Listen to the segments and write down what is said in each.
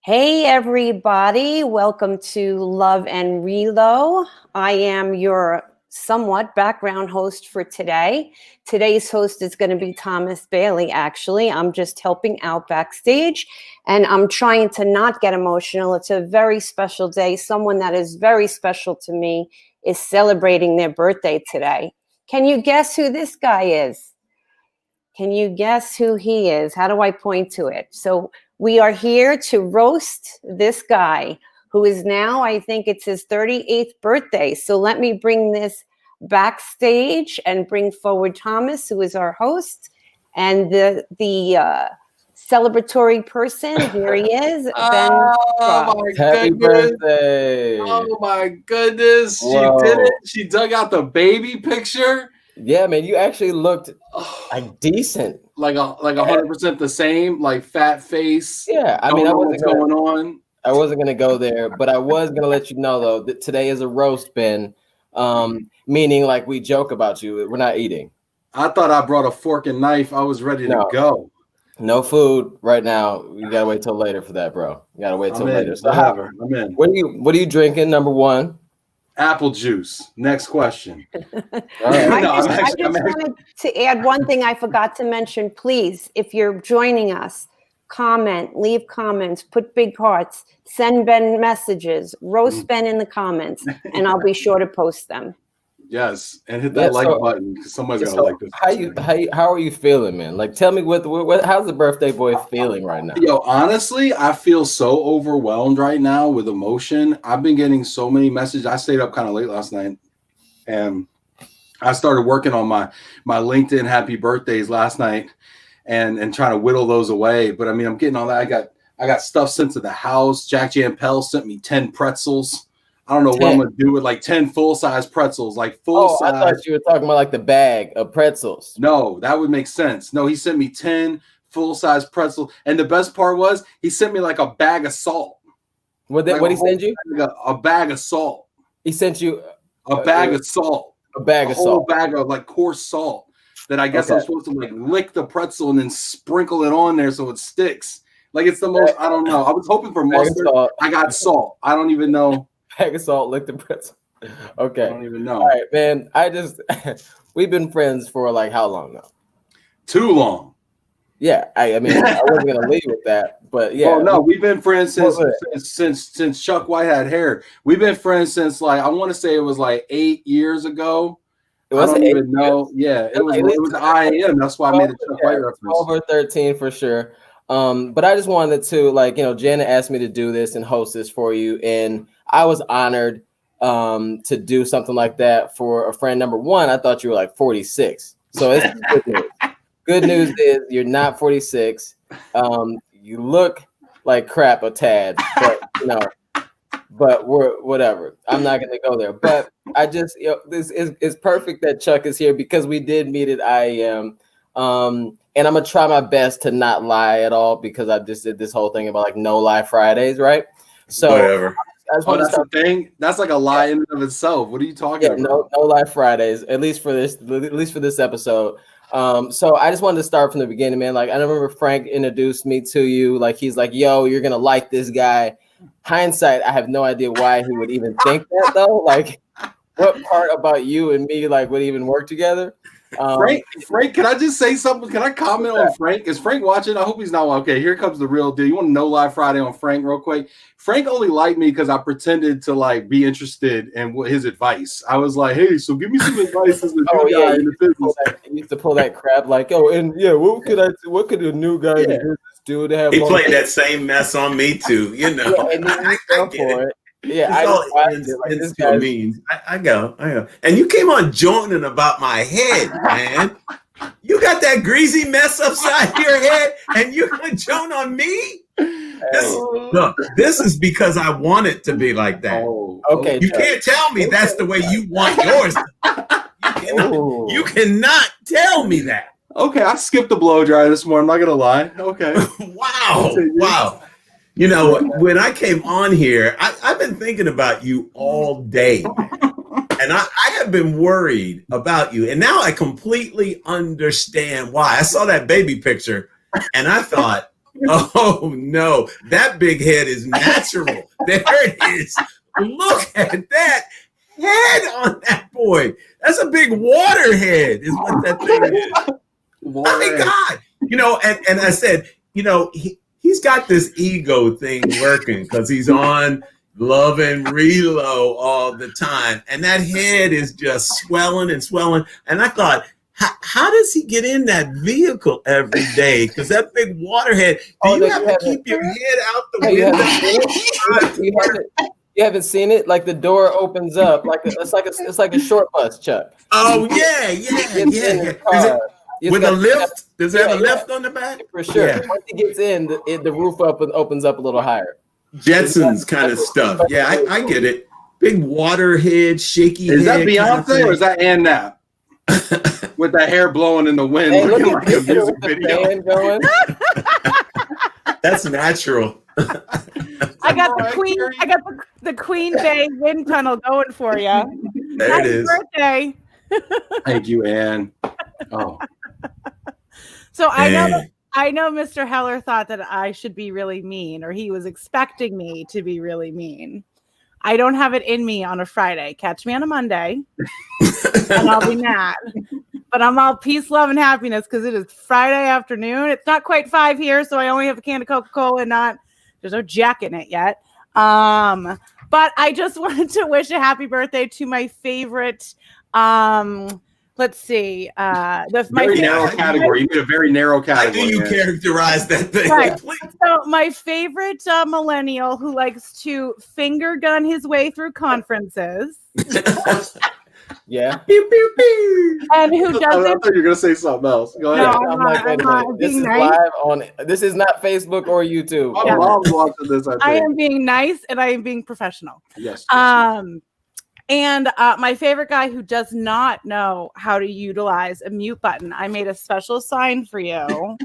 Hey everybody, welcome to Love and Relo. I am your somewhat background host for today. Today's host is going to be Thomas Bailey, actually. I'm just helping out backstage and I'm trying to not get emotional. It's a very special day. Someone that is very special to me is celebrating their birthday today. Can you guess who this guy is? Can you guess who he is? How do I point to it? So we are here to roast this guy who is now, I think it's his 38th birthday. So let me bring this backstage and bring forward Thomas, who is our host, and the celebratory person. Here he is, Ben. Oh my Happy goodness. birthday. Oh my goodness. Whoa. She did it. She dug out the baby picture. Yeah, man, you actually looked like decent. Like 100% the same, like fat face. Yeah, I mean, I wasn't going on. I wasn't gonna go there, but I was gonna let you know though that today is a roast, Ben. Meaning like we joke about you. We're not eating. I thought I brought a fork and knife. I was ready to go. No food right now. You gotta wait till later for that, bro. You gotta wait till later. So I'm in. What are you drinking? Number one. Apple juice. Next question. I just wanted to add one thing I forgot to mention. Please, if you're joining us, comment, leave comments, put big hearts, send Ben messages, roast Ben in the comments, and I'll be sure to post them. Yes, and hit that like button because somebody's gonna like this. How are you feeling, man? Like, tell me what how's the birthday boy feeling right now? Yo, honestly, I feel so overwhelmed right now with emotion. I've been getting so many messages. I stayed up kind of late last night, and I started working on my LinkedIn happy birthdays last night, and trying to whittle those away. But I mean, I'm getting all that. I got stuff sent to the house. Jack Jampel sent me 10 pretzels. I don't know what I'm gonna do with like 10 full-size pretzels, like full size. I thought you were talking about like the bag of pretzels. No, that would make sense. No, he sent me 10 full-size pretzels, and the best part was he sent me like a bag of salt. What he send you? A bag of salt. He sent you a bag of salt. A bag of salt. A bag of like coarse salt that I guess I'm supposed to like lick the pretzel and then sprinkle it on there so it sticks. Like it's the most. I don't know. I was hoping for mustard. I got salt. I don't even know. Bag of salt, lick the pretzel. Okay. I don't even know. All right, man. We've been friends for like how long now? Too long. Yeah, I mean, I wasn't gonna leave with that, but yeah. Oh no, we've been friends since Chuck White had hair. We've been friends since like I want to say it was like 8 years ago. I don't even know. Yeah, it was IAM. That's why I made a Chuck White reference. 12 or 13 for sure. But I just wanted to, like, Janet asked me to do this and host this for you, and I was honored to do something like that for a friend. Number one, I thought you were like 46, so it's good news. Good news is you're not 46. You look like crap a tad, but we're whatever. I'm not gonna go there. But I just, this is perfect that Chuck is here because we did meet at IAM. And I'm gonna try my best to not lie at all because I just did this whole thing about like no lie Fridays, right? So whatever. That's the thing. That's like a lie in and of itself. What are you talking about? No lie Fridays, at least for this episode. So I just wanted to start from the beginning, man. Like I remember Frank introduced me to you. Like he's like, "Yo, you're gonna like this guy." Hindsight, I have no idea why he would even think that though. Like, what part about you and me like would even work together? Frank, can I just say something? Can I comment on Frank? Is Frank watching? I hope he's not. Okay, here comes the real deal. You want to know Live Friday on Frank real quick? Frank only liked me because I pretended to like be interested in his advice. I was like, hey, so give me some advice as a new guy in the business. You used to pull that crap like, oh, and yeah, what could a new guy in the business do to have? He played that same mess on me too, and then you fell for it. Yeah, I go. And you came on joning about my head, man. You got that greasy mess upside your head, and you're gonna joan on me? This is because I want it to be like that. Oh, okay. You can't tell me that's the way you want yours. You cannot tell me that. Okay, I skipped the blow dry this morning. I'm not gonna lie. Okay. Wow. You know, when I came on here, I've been thinking about you all day. And I have been worried about you. And now I completely understand why. I saw that baby picture and I thought, Oh no, that big head is natural. There it is. Look at that head on that boy. That's a big water head, is what that thing is. My God. You know, and I said, you know, he's got this ego thing working because he's on Love and Relo all the time. And that head is just swelling and swelling. And I thought, how does he get in that vehicle every day? Because that big waterhead, do you have to keep your head out the window? You haven't seen it? Like the door opens up, it's like a short bus, Chuck. Oh yeah. With a lift? Does it have a lift on the back? For sure. Yeah. Once he gets in, the roof opens up a little higher. Jetsons kind of stuff. Yeah, I get it. Big water head, shaky Is head. that Beyonce or is that Ann Knapp? With the hair blowing in the wind, Hey, looking like a music video. Going. That's natural. I got the Queen. I got the Queen Bay wind tunnel going for you. There Happy it is. birthday. Thank you, Ann. Oh, So I know Mr. Heller thought that I should be really mean, or he was expecting me to be really mean. I don't have it in me on a Friday. Catch me on a Monday, and I'll be mad. But I'm all peace, love, and happiness because it is Friday afternoon. It's not quite 5 here, so I only have a can of Coca-Cola and there's no Jack in it yet. But I just wanted to wish a happy birthday to my favorite. Let's see. very narrow category. You made a very narrow category. How do you characterize that thing? Right. So my favorite millennial who likes to finger gun his way through conferences. Yeah. Pew, pew, pew. And who I doesn't? thought you were gonna say something else. Go ahead. No, I'm like, wait a minute. This is live on. This is not Facebook or YouTube. My mom's watching this. I am being nice and I am being professional. Yes. And my favorite guy who does not know how to utilize a mute button. I made a special sign for you.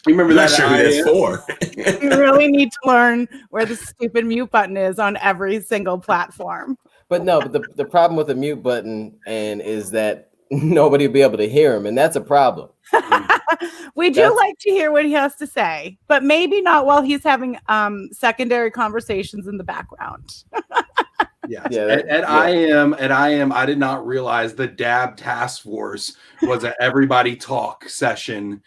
You remember I'm that? not sure who that's for. You really need to learn where the stupid mute button is on every single platform. But the problem with the mute button is that nobody will be able to hear him, and that's a problem. We do like to hear what he has to say, but maybe not while he's having secondary conversations in the background. Yes. Yeah, I did not realize the DAB task force was an everybody talk session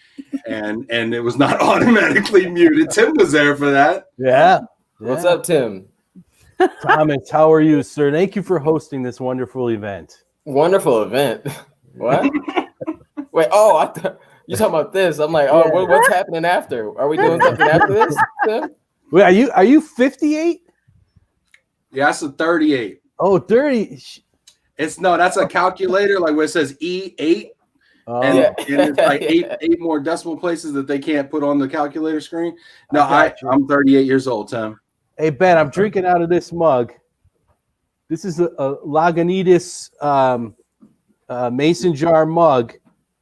and it was not automatically muted. Tim was there for that. Yeah. What's up, Tim? Thomas, how are you, sir? Thank you for hosting this wonderful event. Wonderful event. What? Wait, you talking about this? I'm like, oh, what's happening after? Are we doing something after this, Tim? Wait, are you 58? Yeah, that's a 38. Oh, 30. That's a calculator, like where it says E8. And it's like eight more decimal places that they can't put on the calculator screen. No, I'm 38 years old, Tim. Hey, Ben, I'm drinking out of this mug. This is a Lagunitas mason jar mug.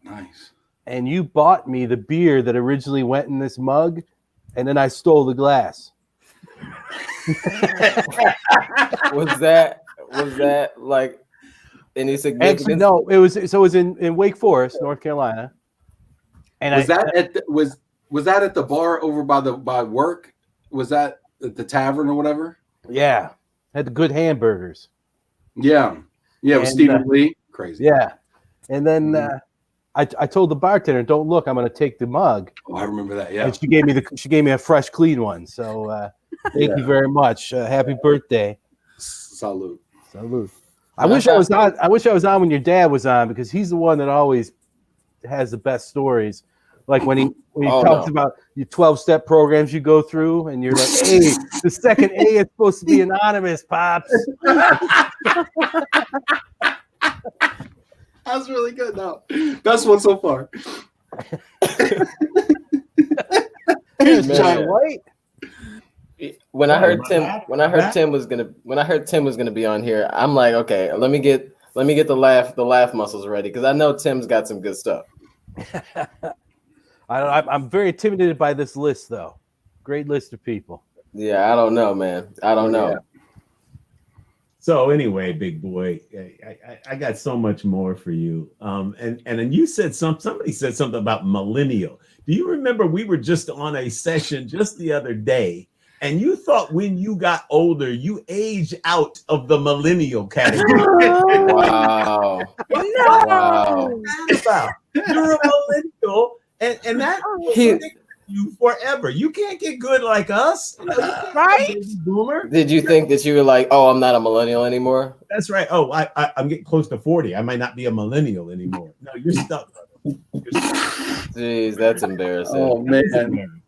Nice. And you bought me the beer that originally went in this mug, and then I stole the glass. Was that like any significance? Actually, no, it was in Wake Forest, North Carolina. And was that at the bar over by work? Was that at the tavern or whatever? Yeah, had the good hamburgers. Yeah, with Stephen Lee. Crazy. Yeah, and then I told the bartender, "Don't look, I'm going to take the mug." Oh, I remember that. Yeah, and she gave me a fresh, clean one. So thank you very much. Happy birthday. Salute. I wish I was on. I wish I was on when your dad was on because he's the one that always has the best stories. Like when he talks about your 12-step programs you go through, and you're like, "Hey, the second A is supposed to be anonymous, pops." That's really good. No, best one so far. Here's John White. When I heard Tim was gonna be on here, I'm like, okay, let me get the laugh muscles ready because I know Tim's got some good stuff. I'm very intimidated by this list, though. Great list of people. Yeah, I don't know, man. I don't know. Yeah. So anyway, big boy, I got so much more for you. And then you said somebody said something about millennial. Do you remember we were just on a session just the other day, and you thought when you got older, you aged out of the millennial category? Wow. Wow. You're a millennial, and that will stick with you forever. You can't get good like us. You Right? Boomer. Did you think that you were like, oh, I'm not a millennial anymore? That's right. Oh, I'm getting close to 40. I might not be a millennial anymore. No, you're stuck, brother. You're stuck. Jeez, that's embarrassing. Oh man.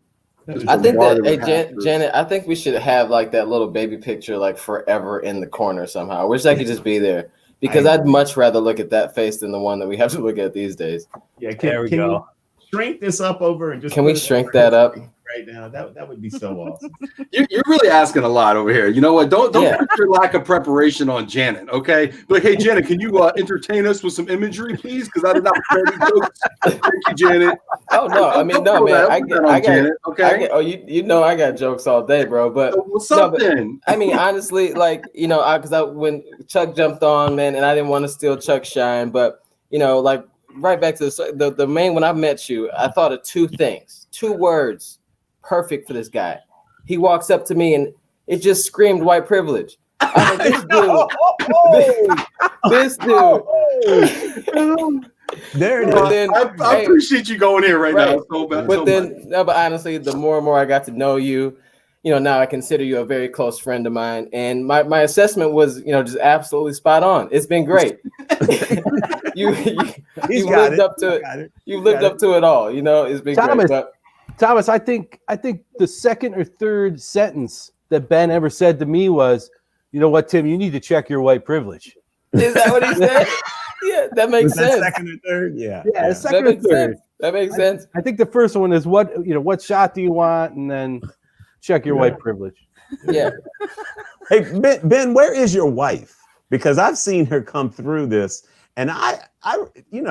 I think that, hey, Janet, I think we should have like that little baby picture like forever in the corner somehow. I wish I could just be there because I'd much rather look at that face than the one that we have to look at these days. Yeah, there we go. Shrink this up over and just can we shrink that up right now? That would be so awesome. You're really asking a lot over here. You know what? Don't put your lack of preparation on Janet. Okay, like, hey Janet, can you entertain us with some imagery, please? Because I did not prepare these jokes. Thank you, Janet. Oh no, I mean no, man. I got Janet. Okay. You know I got jokes all day, bro. But something. I mean, honestly, like because when Chuck jumped on, man, and I didn't want to steal Chuck's shine, but like. Right back to the main. When I met you, I thought of two things, 2 words, perfect for this guy. He walks up to me and it just screamed white privilege. I mean, this dude. There it is. I appreciate you going here right now. So bad. But honestly, the more and more I got to know you, now I consider you a very close friend of mine. And my assessment was, just absolutely spot on. It's been great. You've lived up to it. You've lived up to it all. It's been great. But Thomas, I think the second or third sentence that Ben ever said to me was, "You know what, Tim? You need to check your white privilege." Is that what he said? Yeah, that makes sense. Second or third, yeah. Second or third. That makes sense. I think the first one is what shot do you want, and then check your white privilege. Yeah. Hey Ben, where is your wife? Because I've seen her come through this, and I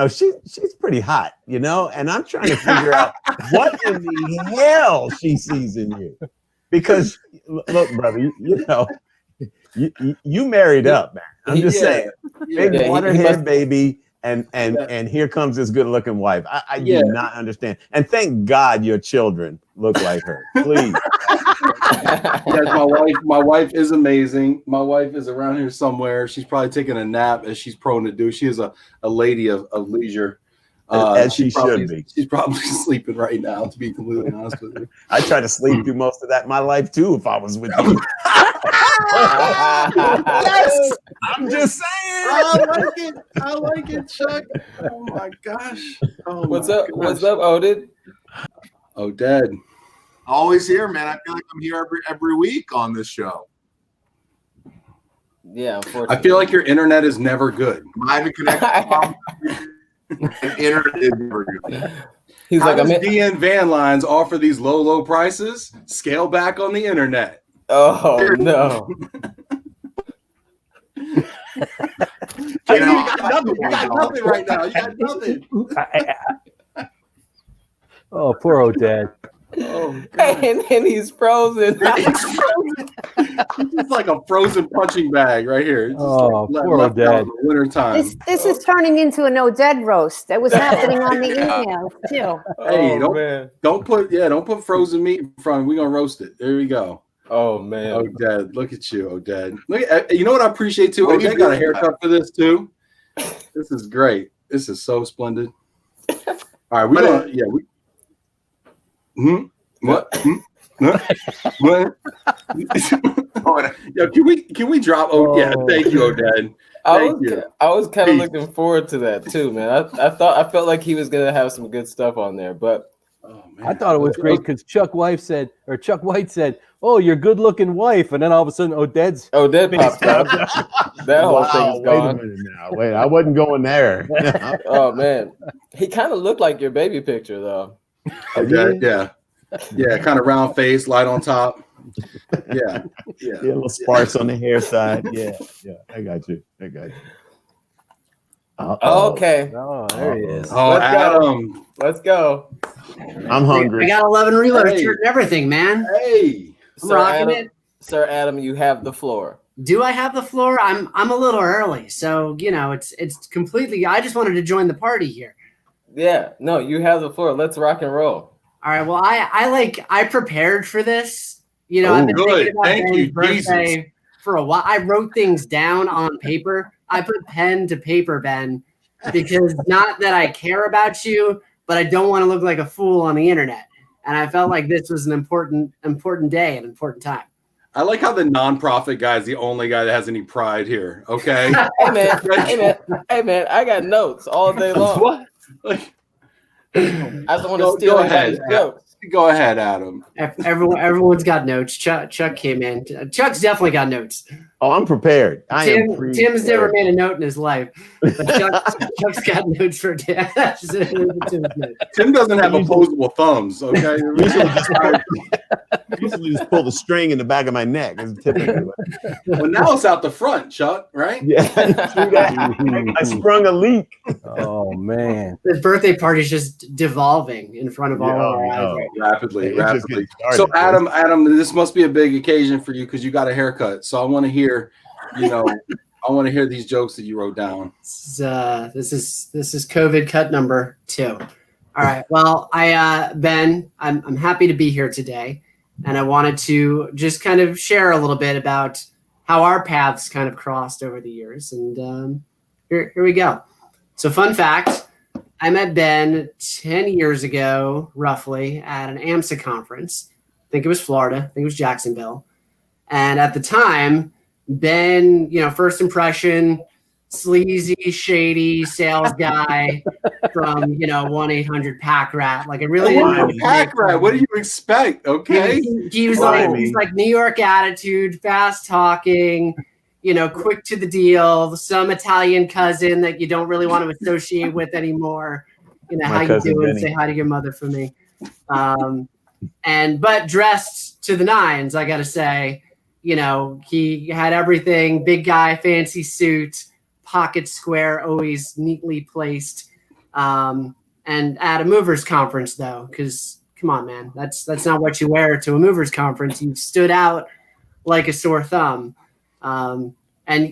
she's pretty hot, and I'm trying to figure out what in the hell she sees in you. Because look, brother, you married up, man. I'm just saying, big water-haired baby, and here comes this good-looking wife. I do not understand. And thank God your children look like her. Please. Yes, my wife is amazing. My wife is around here somewhere. She's probably taking a nap, as she's prone to do. She is a lady of leisure. As she should be. She's probably sleeping right now, to be completely honest with you. I try to sleep through most of that in my life too if I was with you. Yes, I'm just saying. I like it, Chuck. Oh my gosh. What's up, Oded? Oded. Always here, man. I feel like I'm here every week on this show. Yeah, unfortunately. I feel like your internet is never good. I haven't connected. Internet is never good. He's How does DN Van Lines offer these low prices? Scale back on the internet. Oh no. You got nothing right now. You got nothing. Oh, poor Oded. Oh, and he's frozen. He's just like a frozen punching bag right here. Oh, poor Oded. Winter time. This is turning into an Oded roast. That was happening on the email too. Hey, don't put frozen meat in front. We're gonna roast it. There we go. Oh man, Oded, look at you, Oded. Look, you know what I appreciate too? Oded got a haircut for this too. This is great. This is so splendid. All right, What? What? Yeah, can we drop? Oh, yeah. Thank you, Oded. I was kind of looking forward to that too, man. I felt like he was gonna have some good stuff on there, but I thought it was great because Chuck White said, "Oh, your good-looking wife," and then all of a sudden, Oded popped up. That whole thing's gone. Wait a minute now. Wait, I wasn't going there. Oh man, he kind of looked like your baby picture though. Yeah, kind of round face, light on top. Yeah, a little sparse on the hair side. Yeah, I got you. Okay. Oh, there he is. Oh, Adam. Let's go. I'm hungry. I got 11 reload shirt and everything, man. Hey, I'm rocking it. Sir Adam, you have the floor. Do I have the floor? I'm a little early, so it's completely. I just wanted to join the party here. Yeah, no, you have the floor. Let's rock and roll. All right. Well, I prepared for this. You know, Oh, I've been good. thinking about Thank Ben's you, birthday Jesus. for a while. I wrote things down on paper. I put pen to paper, Ben, because not that I care about you, but I don't want to look like a fool on the internet. And I felt like this was an important day, an important time. I like how the nonprofit guy is the only guy that has any pride here. Okay. Hey man, I got notes all day long. What? Like, I just want to steal go anybody's ahead. jokes. Go ahead, Adam. Everyone's got notes. Chuck came in. Chuck's definitely got notes. Oh, I'm prepared. Tim's never made a note in his life, but Chuck's got notes for Tim. Tim doesn't have opposable thumbs. Okay. Usually just pull the string in the back of my neck. Typically. Well, now it's out the front, Chuck. Right? Yeah. I sprung a leak. Oh man. His birthday party's just devolving in front of all of our eyes. Rapidly. Started, so Adam, this must be a big occasion for you because you got a haircut. So I want to hear, I want to hear these jokes that you wrote down. This is COVID cut number 2. All right. Well, Ben, I'm happy to be here today, and I wanted to just kind of share a little bit about how our paths kind of crossed over the years. And here we go. So, fun fact. I met Ben 10 years ago, roughly, at an AMSA conference. I think it was Florida. I think it was Jacksonville. And at the time, Ben, first impression, sleazy, shady sales guy from, 1-800 Pack Rat. Like, I really didn't know. Pack Rat, what do you expect? Okay. He was like New York attitude, fast talking, quick to the deal, some Italian cousin that you don't really want to associate with anymore. How you doing? Benny. Say hi to your mother for me. But dressed to the nines, I got to say. He had everything, big guy, fancy suit, pocket square, always neatly placed. And at a movers conference, though, because come on, man, that's not what you wear to a movers conference. You stood out like a sore thumb. Then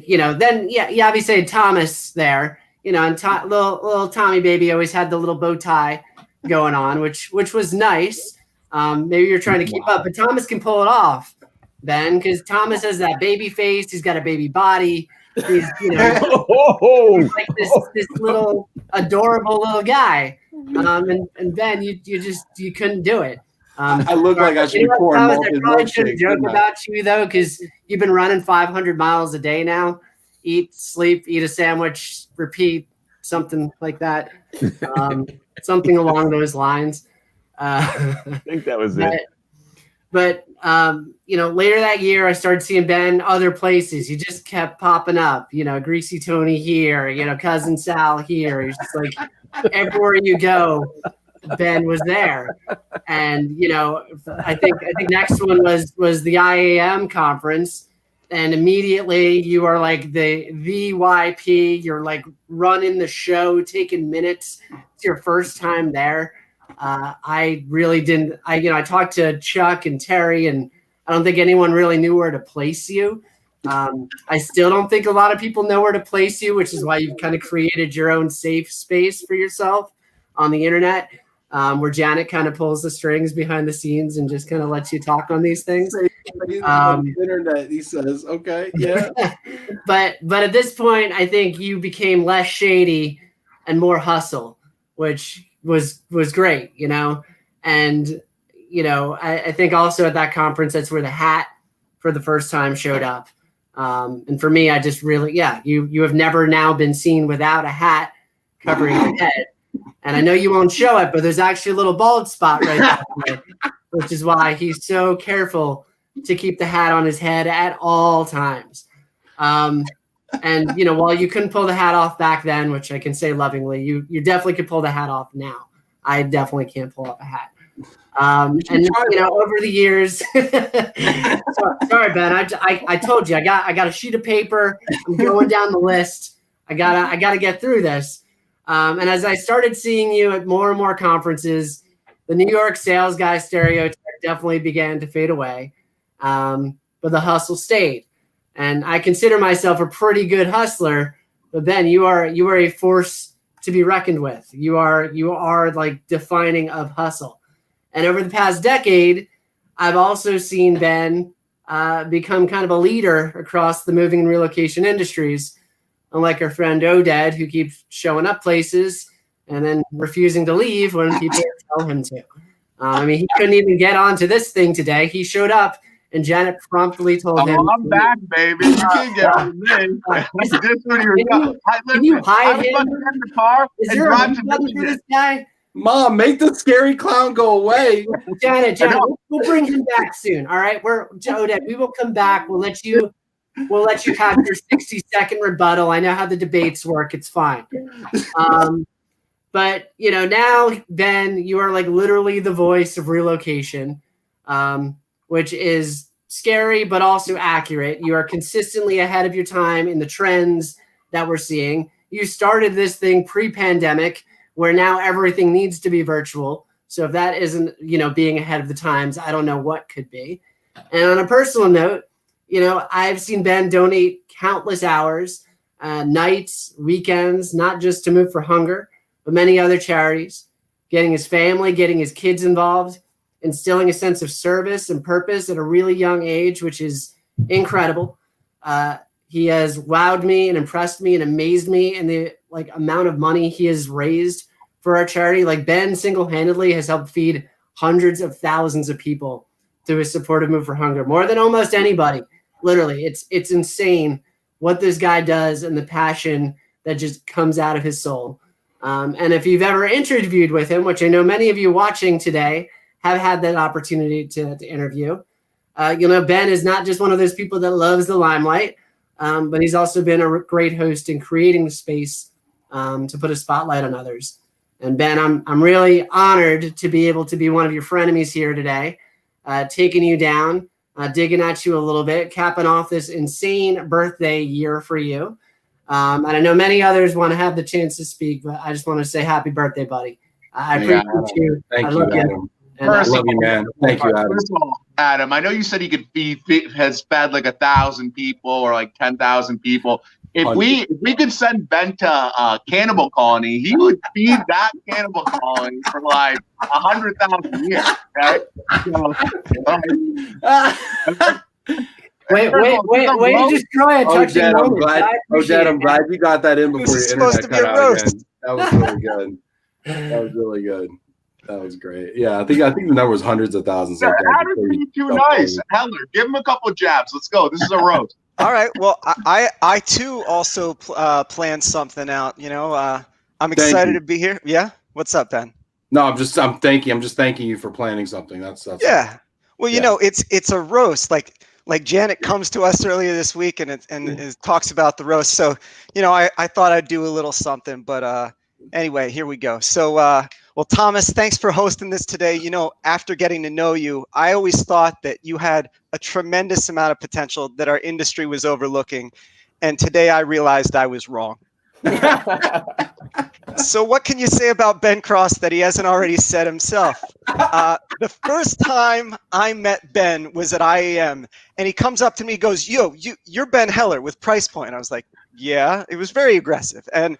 you obviously had Thomas there, and little Tommy baby always had the little bow tie going on, which was nice. Maybe you're trying to keep up, but Thomas can pull it off, Ben, because Thomas has that baby face. He's got a baby body. He's like this little adorable little guy. And Ben, you couldn't do it. I look like I should be pouring Thomas, I probably shouldn't joke about you though, because you've been running 500 miles a day now. Eat, sleep, eat a sandwich, repeat, something like that. Something along those lines. I think that was it. But later that year, I started seeing Ben other places. He just kept popping up. Greasy Tony here. Cousin Sal here. He's just like everywhere you go, Ben was there. And I think next one was the IAM conference, and immediately you are like the VYP. You're like running the show, taking minutes. It's your first time there. I really didn't. I talked to Chuck and Terry, and I don't think anyone really knew where to place you. I still don't think a lot of people know where to place you, which is why you've kind of created your own safe space for yourself on the internet, where Janet kind of pulls the strings behind the scenes and just kind of lets you talk on these things. Internet, he says, okay, yeah. but at this point, I think you became less shady and more hustle, which was great, and I think also at that conference, that's where the hat for the first time showed up. And for me, I just really, you have never now been seen without a hat covering your head. And I know you won't show it, but there's actually a little bald spot right there, which is why he's so careful to keep the hat on his head at all times. And while you couldn't pull the hat off back then, which I can say lovingly, you definitely could pull the hat off now. I definitely can't pull off a hat. Over the years, sorry, Ben, I told you, I got a sheet of paper. I'm going down the list. I gotta get through this. And as I started seeing you at more and more conferences, the New York sales guy stereotype definitely began to fade away. But the hustle stayed. And I consider myself a pretty good hustler, but Ben, you are a force to be reckoned with. You are like defining of hustle. And over the past decade, I've also seen Ben become kind of a leader across the moving and relocation industries. Unlike our friend Oded, who keeps showing up places and then refusing to leave when people tell him to. I mean, he couldn't even get onto this thing today. He showed up, and Janet promptly told him, I'm back, baby. You can't get on me. Can you hide him? In the car Is and there a drive to button for this guy? Mom, make the scary clown go away. Janet, we'll bring him back soon. All right, Oded, we will come back. We'll let you have your 60-second rebuttal. I know how the debates work. It's fine. But now, Ben, you are like literally the voice of relocation, which is scary but also accurate. You are consistently ahead of your time in the trends that we're seeing. You started this thing pre-pandemic, where now everything needs to be virtual. So if that isn't, being ahead of the times, I don't know what could be. And on a personal note, I've seen Ben donate countless hours, nights, weekends, not just to Move for Hunger, but many other charities, getting his family, getting his kids involved, instilling a sense of service and purpose at a really young age, which is incredible. He has wowed me and impressed me and amazed me in the amount of money he has raised for our charity. Like, Ben single-handedly has helped feed hundreds of thousands of people through his support of Move for Hunger, more than almost anybody. Literally, it's insane what this guy does and the passion that just comes out of his soul. And if you've ever interviewed with him, which I know many of you watching today have had that opportunity to interview, Ben is not just one of those people that loves the limelight, but he's also been a great host in creating the space to put a spotlight on others. And Ben, I'm really honored to be able to be one of your frenemies here today, taking you down, digging at you a little bit, capping off this insane birthday year for you. And I know many others want to have the chance to speak, but I just want to say happy birthday, buddy. I appreciate you. Thank I you, love you. Adam. And I love you, man. Thank you, Adam. First of all, Adam, I know you said he could has fed like 1,000 people or like 10,000 people. If we could send Ben to Cannibal Colony, he would feed that Cannibal Colony for like 100,000 years, right? Wait to destroy a touching moment. Dad, I'm glad you got that in before your supposed internet to be cut a out roast. again. That was really good. That was really good. That was great. Yeah, I think the number was hundreds of thousands. Yeah, Adam's being too nice. Heller, give him a couple of jabs. Let's go. This is a roast. All right. Well, I too also planned something out. I'm excited to be here. Yeah. What's up, Ben? No, I'm just thanking you for planning something. That's yeah. Well, it's a roast. Like Janet comes to us earlier this week and talks about the roast. So, I thought I'd do a little something, but anyway, here we go. So, well, Thomas, thanks for hosting this today. After getting to know you, I always thought that you had a tremendous amount of potential that our industry was overlooking. And today I realized I was wrong. So what can you say about Ben Cross that he hasn't already said himself? The first time I met Ben was at IAM, and he comes up to me and goes, "Yo, you're Ben Heller with Price Point." I was like, yeah, it was very aggressive. And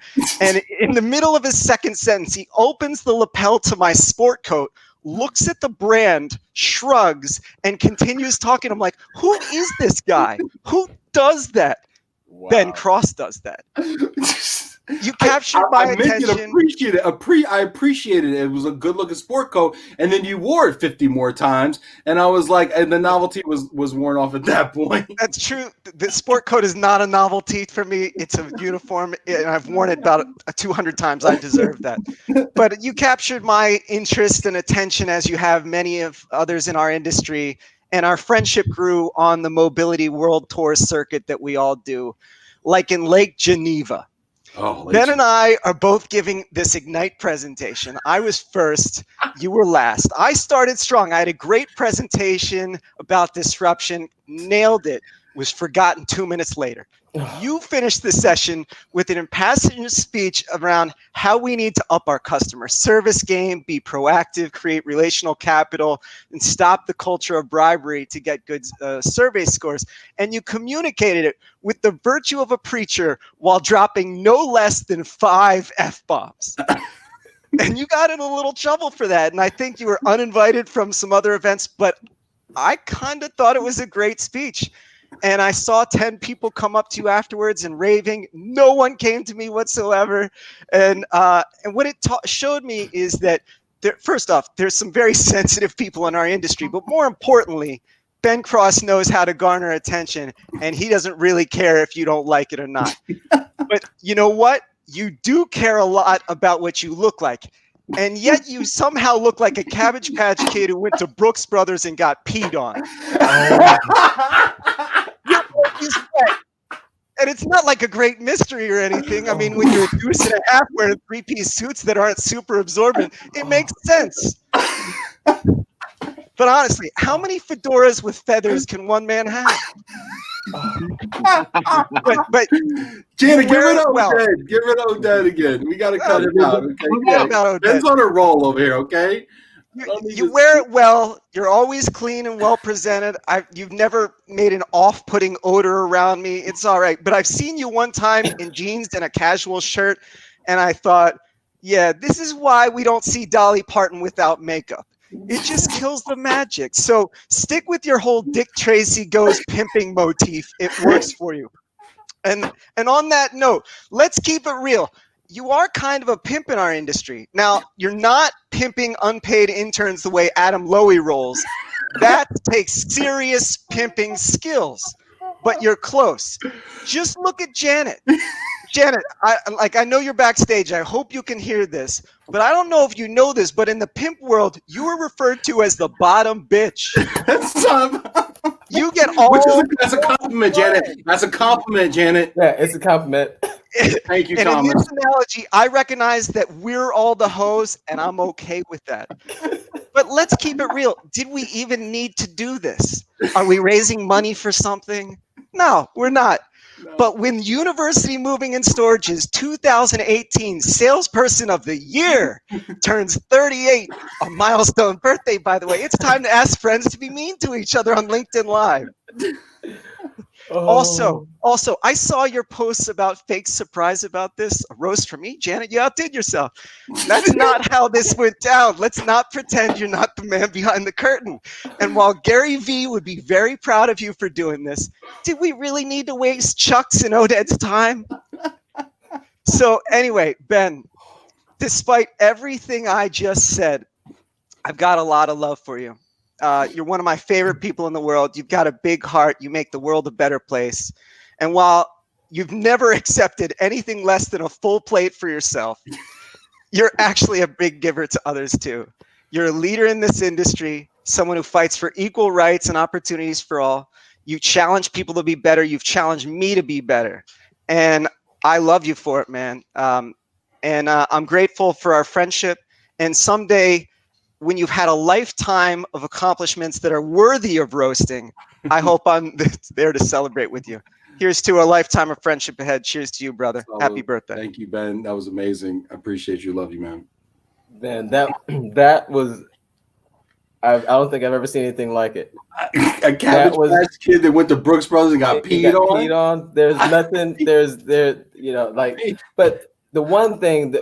in the middle of his second sentence, he opens the lapel to my sport coat, looks at the brand, shrugs, and continues talking. I'm like, who is this guy? Who does that? Wow. Ben Cross does that. You captured my attention. I appreciated it. It was a good-looking sport coat, and then you wore it 50 more times, and I was like, and the novelty was worn off at that point. That's true. The sport coat is not a novelty for me. It's a uniform, and I've worn it about 200 times. I deserve that. But you captured my interest and attention, as you have many of others in our industry, and our friendship grew on the Mobility World Tour circuit that we all do, like in Lake Geneva. Ben and I are both giving this Ignite presentation. I was first, you were last. I started strong. I had a great presentation about disruption, nailed it, was forgotten 2 minutes later. You finished the session with an impassioned speech around how we need to up our customer service game, be proactive, create relational capital, and stop the culture of bribery to get good survey scores. And you communicated it with the virtue of a preacher while dropping no less than 5 F-bombs. And you got in a little trouble for that. And I think you were uninvited from some other events, but I kind of thought it was a great speech. And I saw 10 people come up to you afterwards and raving. No one came to me whatsoever. And what it showed me is that, first off, there's some very sensitive people in our industry, but more importantly, Ben Cross knows how to garner attention, and he doesn't really care if you don't like it or not. But you know what? You do care a lot about what you look like. And yet you somehow look like a Cabbage Patch Kid who went to Brooks Brothers and got peed on. You're always wet. And it's not like a great mystery or anything. I mean, when you're a deuce and a half wearing three-piece suits that aren't super absorbent, it makes sense. But honestly, how many fedoras with feathers can one man have? but Janet, give it Oded. Give it Oded again. We got to cut it out. Okay? Yeah. Ben's on a roll over here, okay? You wear it well. You're always clean and well presented. You've never made an off-putting odor around me. It's all right. But I've seen you one time in jeans and a casual shirt, and I thought, yeah, this is why we don't see Dolly Parton without makeup. It just kills the magic. So stick with your whole Dick Tracy goes pimping motif. It works for you. And on that note, let's keep it real. You are kind of a pimp in our industry. Now, you're not pimping unpaid interns the way Adam Lowy rolls. That takes serious pimping skills. But you're close. Just look at Janet. Janet, I know you're backstage. I hope you can hear this. But I don't know if you know this, but in the pimp world, you were referred to as the bottom bitch. You get all. That's a compliment, Janet. That's a compliment, Janet. Yeah, it's a compliment. Thank you, and Thomas. in this analogy, I recognize that we're all the hoes, and I'm okay with that. But let's keep it real. Did we even need to do this? Are we raising money for something? No, we're not. No. But when University Moving and Storage's 2018 Salesperson of the Year turns 38, a milestone birthday, by the way, it's time to ask friends to be mean to each other on LinkedIn Live. Also, I saw your posts about fake surprise about this. A roast for me, Janet. You outdid yourself. That's not how this went down. Let's not pretend you're not the man behind the curtain. And while Gary V would be very proud of you for doing this, did we really need to waste Chuck's and Oded's time? So anyway, Ben, despite everything I just said, I've got a lot of love for you. You're one of my favorite people in the world. You've got a big heart. You make the world a better place. And while you've never accepted anything less than a full plate for yourself, you're actually a big giver to others too. You're a leader in this industry, someone who fights for equal rights and opportunities for all. You challenge people to be better. You've challenged me to be better. And I love you for it, man. I'm grateful for our friendship. And someday, when you've had a lifetime of accomplishments that are worthy of roasting, I hope I'm there to celebrate with you. Here's to a lifetime of friendship ahead. Cheers to you, brother. Happy birthday. Thank you, Ben. That was amazing. I appreciate you. Love you, man. Man, that was, I don't think I've ever seen anything like it. A Cabbage Patch Kid that went to Brooks Brothers and got peed on. There's nothing, but the one thing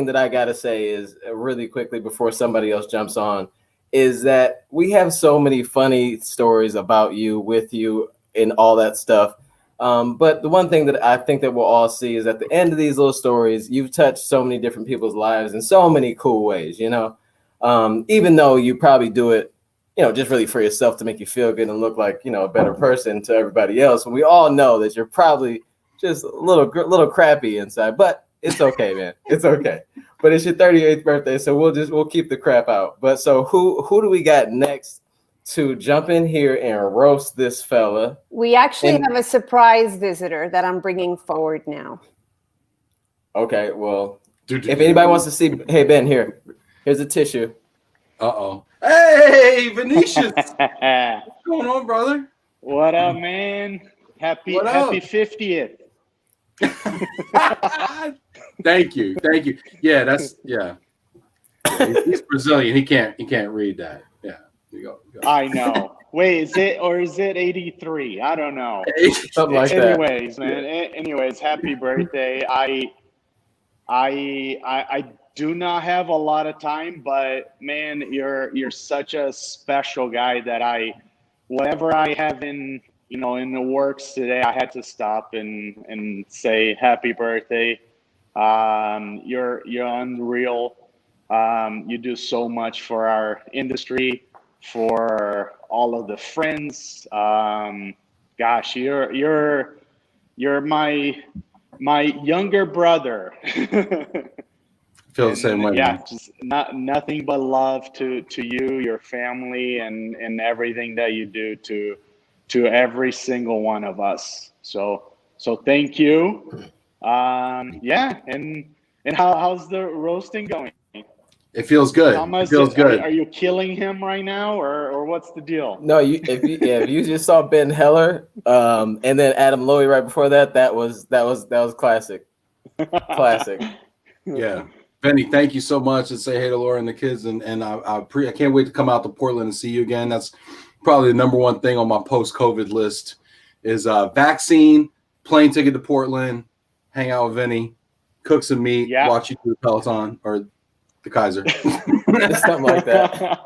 that I gotta say is really quickly before somebody else jumps on is that we have so many funny stories about you, with you, and all that stuff. But the one thing that I think that we'll all see is at the end of these little stories, you've touched so many different people's lives in so many cool ways, you know, even though you probably do it, you know, just really for yourself to make you feel good and look like, you know, a better person to everybody else. And we all know that you're probably just a little crappy inside, but it's okay, man. It's okay. But it's your 38th birthday, so we'll keep the crap out. But so who do we got next to jump in here and roast this fella? We actually have a surprise visitor that I'm bringing forward now. Okay, well, if anybody wants to see, hey Ben, here's a tissue. Uh-oh. Hey, Venetius. What's going on, brother? What up, man? Happy 50th. Thank you. Yeah, he's Brazilian. He can't read that. Yeah, you go. I know. Wait, is it 83? I don't know. Something like that. Man. Anyways, happy birthday. I do not have a lot of time, but man, you're such a special guy that whatever I have in the works today, I had to stop and say happy birthday. You're unreal. You do so much for our industry, for all of the friends. Gosh, you're my younger brother. Feel the same way. Yeah, Man. just nothing but love to you, your family, and everything that you do to every single one of us. So thank you. Yeah, and how's the roasting going? It feels good. Thomas, it feels good. Are you killing him right now, or what's the deal? No, if you just saw Ben Heller, and then Adam Lowy right before that, that was classic. Classic. Yeah. Benny, thank you so much, and say hey to Laura and the kids, and I can't wait to come out to Portland and see you again. That's probably the number one thing on my post-COVID list is vaccine, plane ticket to Portland, hang out with Vinny, cook some meat, watch you do the Peloton or the Kaiser. Something like that.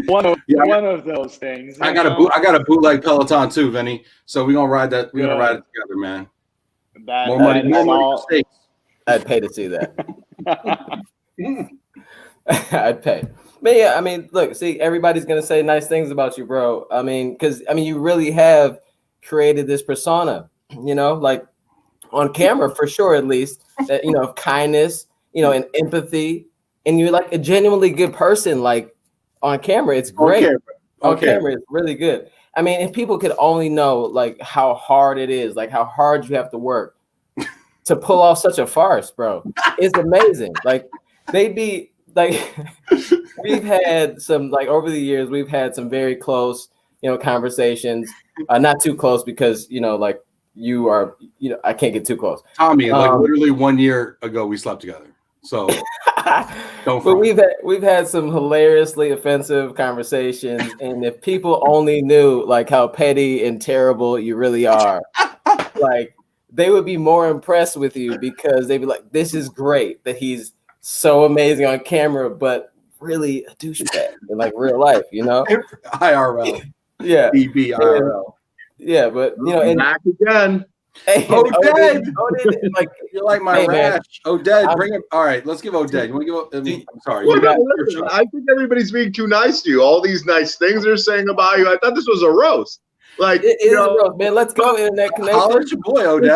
One of those things. I got a bootleg Peloton too, Vinny. So we're gonna ride that. We're gonna ride it together, man. More money for steaks. I'd pay to see that. I'd pay. But yeah, I mean, look, see, everybody's gonna say nice things about you, bro. I mean, because you really have created this persona, like on camera for sure, at least that of kindness, and empathy, and you're like a genuinely good person. Like on camera, it's great. On camera, it's really good. I mean, if people could only know like how hard it is, like how hard you have to work to pull off such a farce, bro. It's amazing. Like they'd be like, we've had some, like over the years, we've had some very close, conversations, not too close because, like you are, I can't get too close. Tommy, like literally 1 year ago, we slept together. So don't. But we've had some hilariously offensive conversations. And if people only knew like how petty and terrible you really are, like, they would be more impressed with you because they'd be like, this is great that he's so amazing on camera, but really a douchebag in like real life, IRL. Yeah. IRL. Yeah, but and back again. Hey, Oded, like you're like my rash. Oded, bring him. All right, let's give Oded. You want to give? I'm sorry. Listen, I think everybody's being too nice to you. All these nice things they're saying about you. I thought this was a roast. Like it is a roast, man. Let's go, internet connection. Holler at your boy, Oded.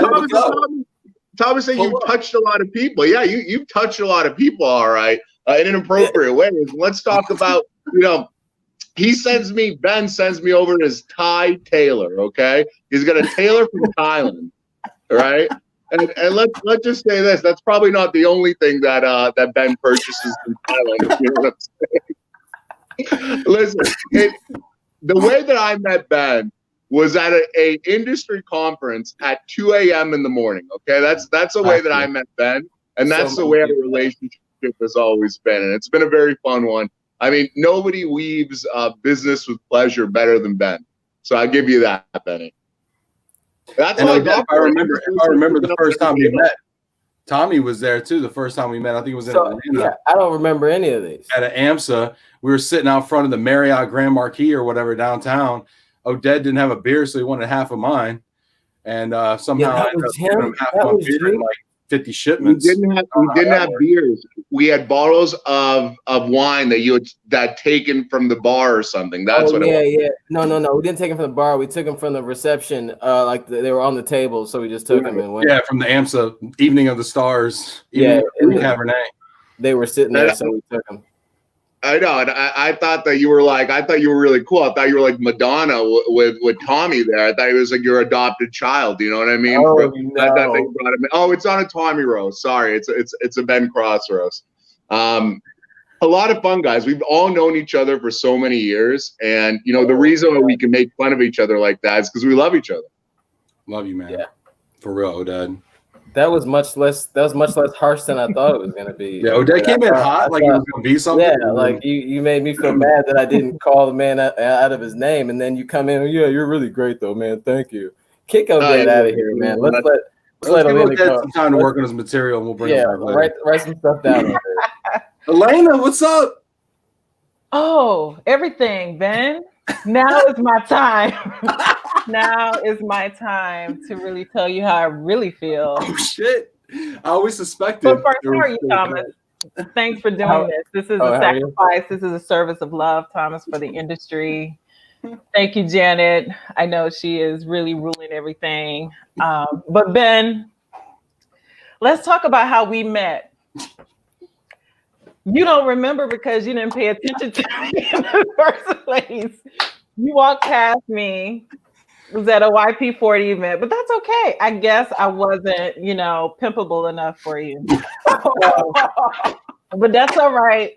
Thomas saying you've touched a lot of people. Yeah, you've touched a lot of people, all right, in inappropriate ways. Let's talk about, Ben sends me over his Thai tailor, okay? He's got a tailor from Thailand, all right? And let's just say this, that's probably not the only thing that Ben purchases from Thailand, you know what I'm saying? Listen, the way that I met Ben was at a industry conference at 2 a.m. in the morning. Okay, that's the way that I met Ben, and that's the way our relationship has always been, and it's been a very fun one. I mean, nobody weaves business with pleasure better than Ben, so I give you that, Benny. That's all I got. I remember the first time we met. Tommy was there too. The first time we met, I think it was in Atlanta. Yeah, I don't remember any of these. At an AMSA, we were sitting out front of the Marriott Grand Marquis or whatever downtown. Oded didn't have a beer, so he wanted half of mine, and somehow I ended up giving him half my beer and like 50 shipments. We didn't have beers. We had bottles of wine that that taken from the bar or something. That's what it was. Yeah. No. We didn't take them from the bar. We took them from the reception. Like they were on the table, so we just took them and went. Yeah, from the AMSA Evening of the Stars. Cabernet. They were sitting there, so we took them. I know, and I thought that you were really cool. I thought you were like Madonna with Tommy there. I thought he was like your adopted child. You know what I mean? No. It's not a Tommy roast. Sorry, it's a Ben Cross roast. A lot of fun, guys. We've all known each other for so many years, and the reason why we can make fun of each other like that is because we love each other. Love you, man. Yeah, for real, Oded. That was much less harsh than I thought it was gonna be. Yeah, Oded came in hot, like it was gonna be something. Yeah, like you made me feel bad that I didn't call the man out of his name, and then you come in. Yeah, you're really great though, man. Thank you. Kick Oded out of here, man. Let's let him some time to work on his material, and we'll bring him back later. Write some stuff down. Elena, what's up? Oh, everything, Ben. Now is my time. Now is my time to really tell you how I really feel. Oh shit! I always suspected. But first, how are you, Thomas? Thanks for doing this. This is a sacrifice. This is a service of love, Thomas, for the industry. Thank you, Janet. I know she is really ruling everything. But Ben, let's talk about how we met. You don't remember because you didn't pay attention to me in the first place. You walked past me. It was at a YP40 event, but that's okay. I guess I wasn't, pimpable enough for you. But that's all right.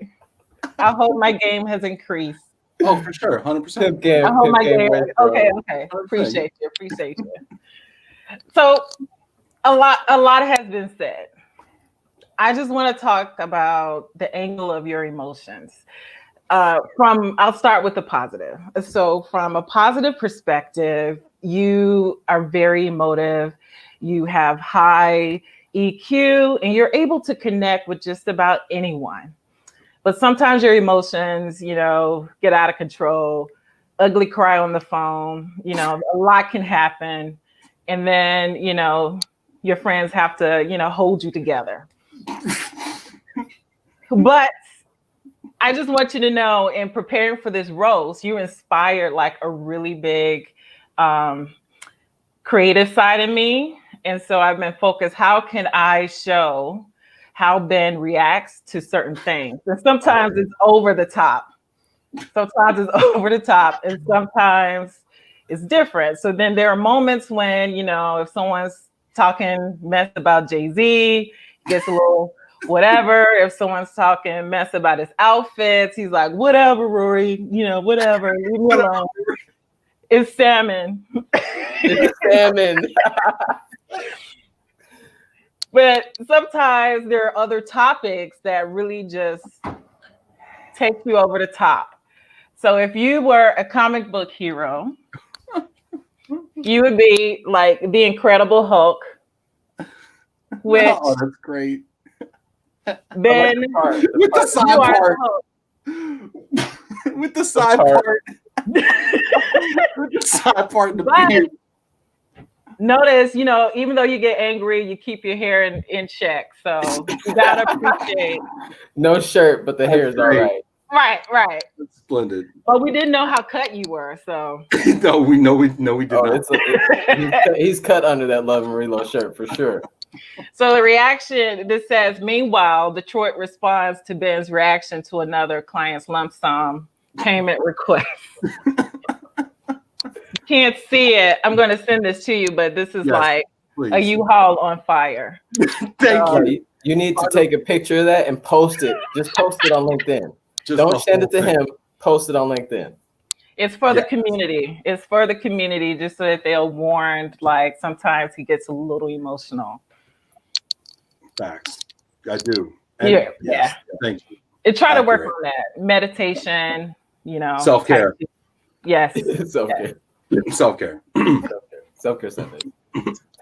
I hope my game has increased. Oh, for sure, 100%. I hope my game. Okay. Appreciate you. So, a lot has been said. I just want to talk about the angle of your emotions. I'll start with the positive. So from a positive perspective, you are very emotive. You have high EQ and you're able to connect with just about anyone. But sometimes your emotions, get out of control, ugly cry on the phone, a lot can happen. And then, your friends have to, hold you together. But I just want you to know, in preparing for this roast, you inspired like a really big creative side of me. And so I've been focused, how can I show how Ben reacts to certain things? And sometimes it's over the top. Sometimes it's over the top and sometimes it's different. So then there are moments when, if someone's talking mess about Jay-Z, gets a little whatever. If someone's talking mess about his outfits, he's like, whatever, Rory, whatever, leave me alone. It's salmon. It's salmon. But sometimes there are other topics that really just take you over the top. So if you were a comic book hero, you would be like the Incredible Hulk. Which, oh, that's great. Ben, with the side part. With the side part. With the side part in the beard. Notice, even though you get angry, you keep your hair in check. So you gotta appreciate. No shirt, but the hair is all right. Right. That's splendid. But we didn't know how cut you were, so. No, we did not. He's cut under that Love and Relo shirt for sure. So the reaction, this says, meanwhile, Detroit responds to Ben's reaction to another client's lump sum payment request. You can't see it. I'm going to send this to you, but this is please. A U-Haul on fire. Thank you. You need to take a picture of that and post it. Just post it on LinkedIn. Don't send it to him. Post it on LinkedIn. It's for the community. It's for the community, just so that they're warned. Like sometimes he gets a little emotional. Facts. I do. And yeah. Thank you. Try to work on that. Meditation, Self-care. Yes. Self-care. Self-care. Self-care Sunday.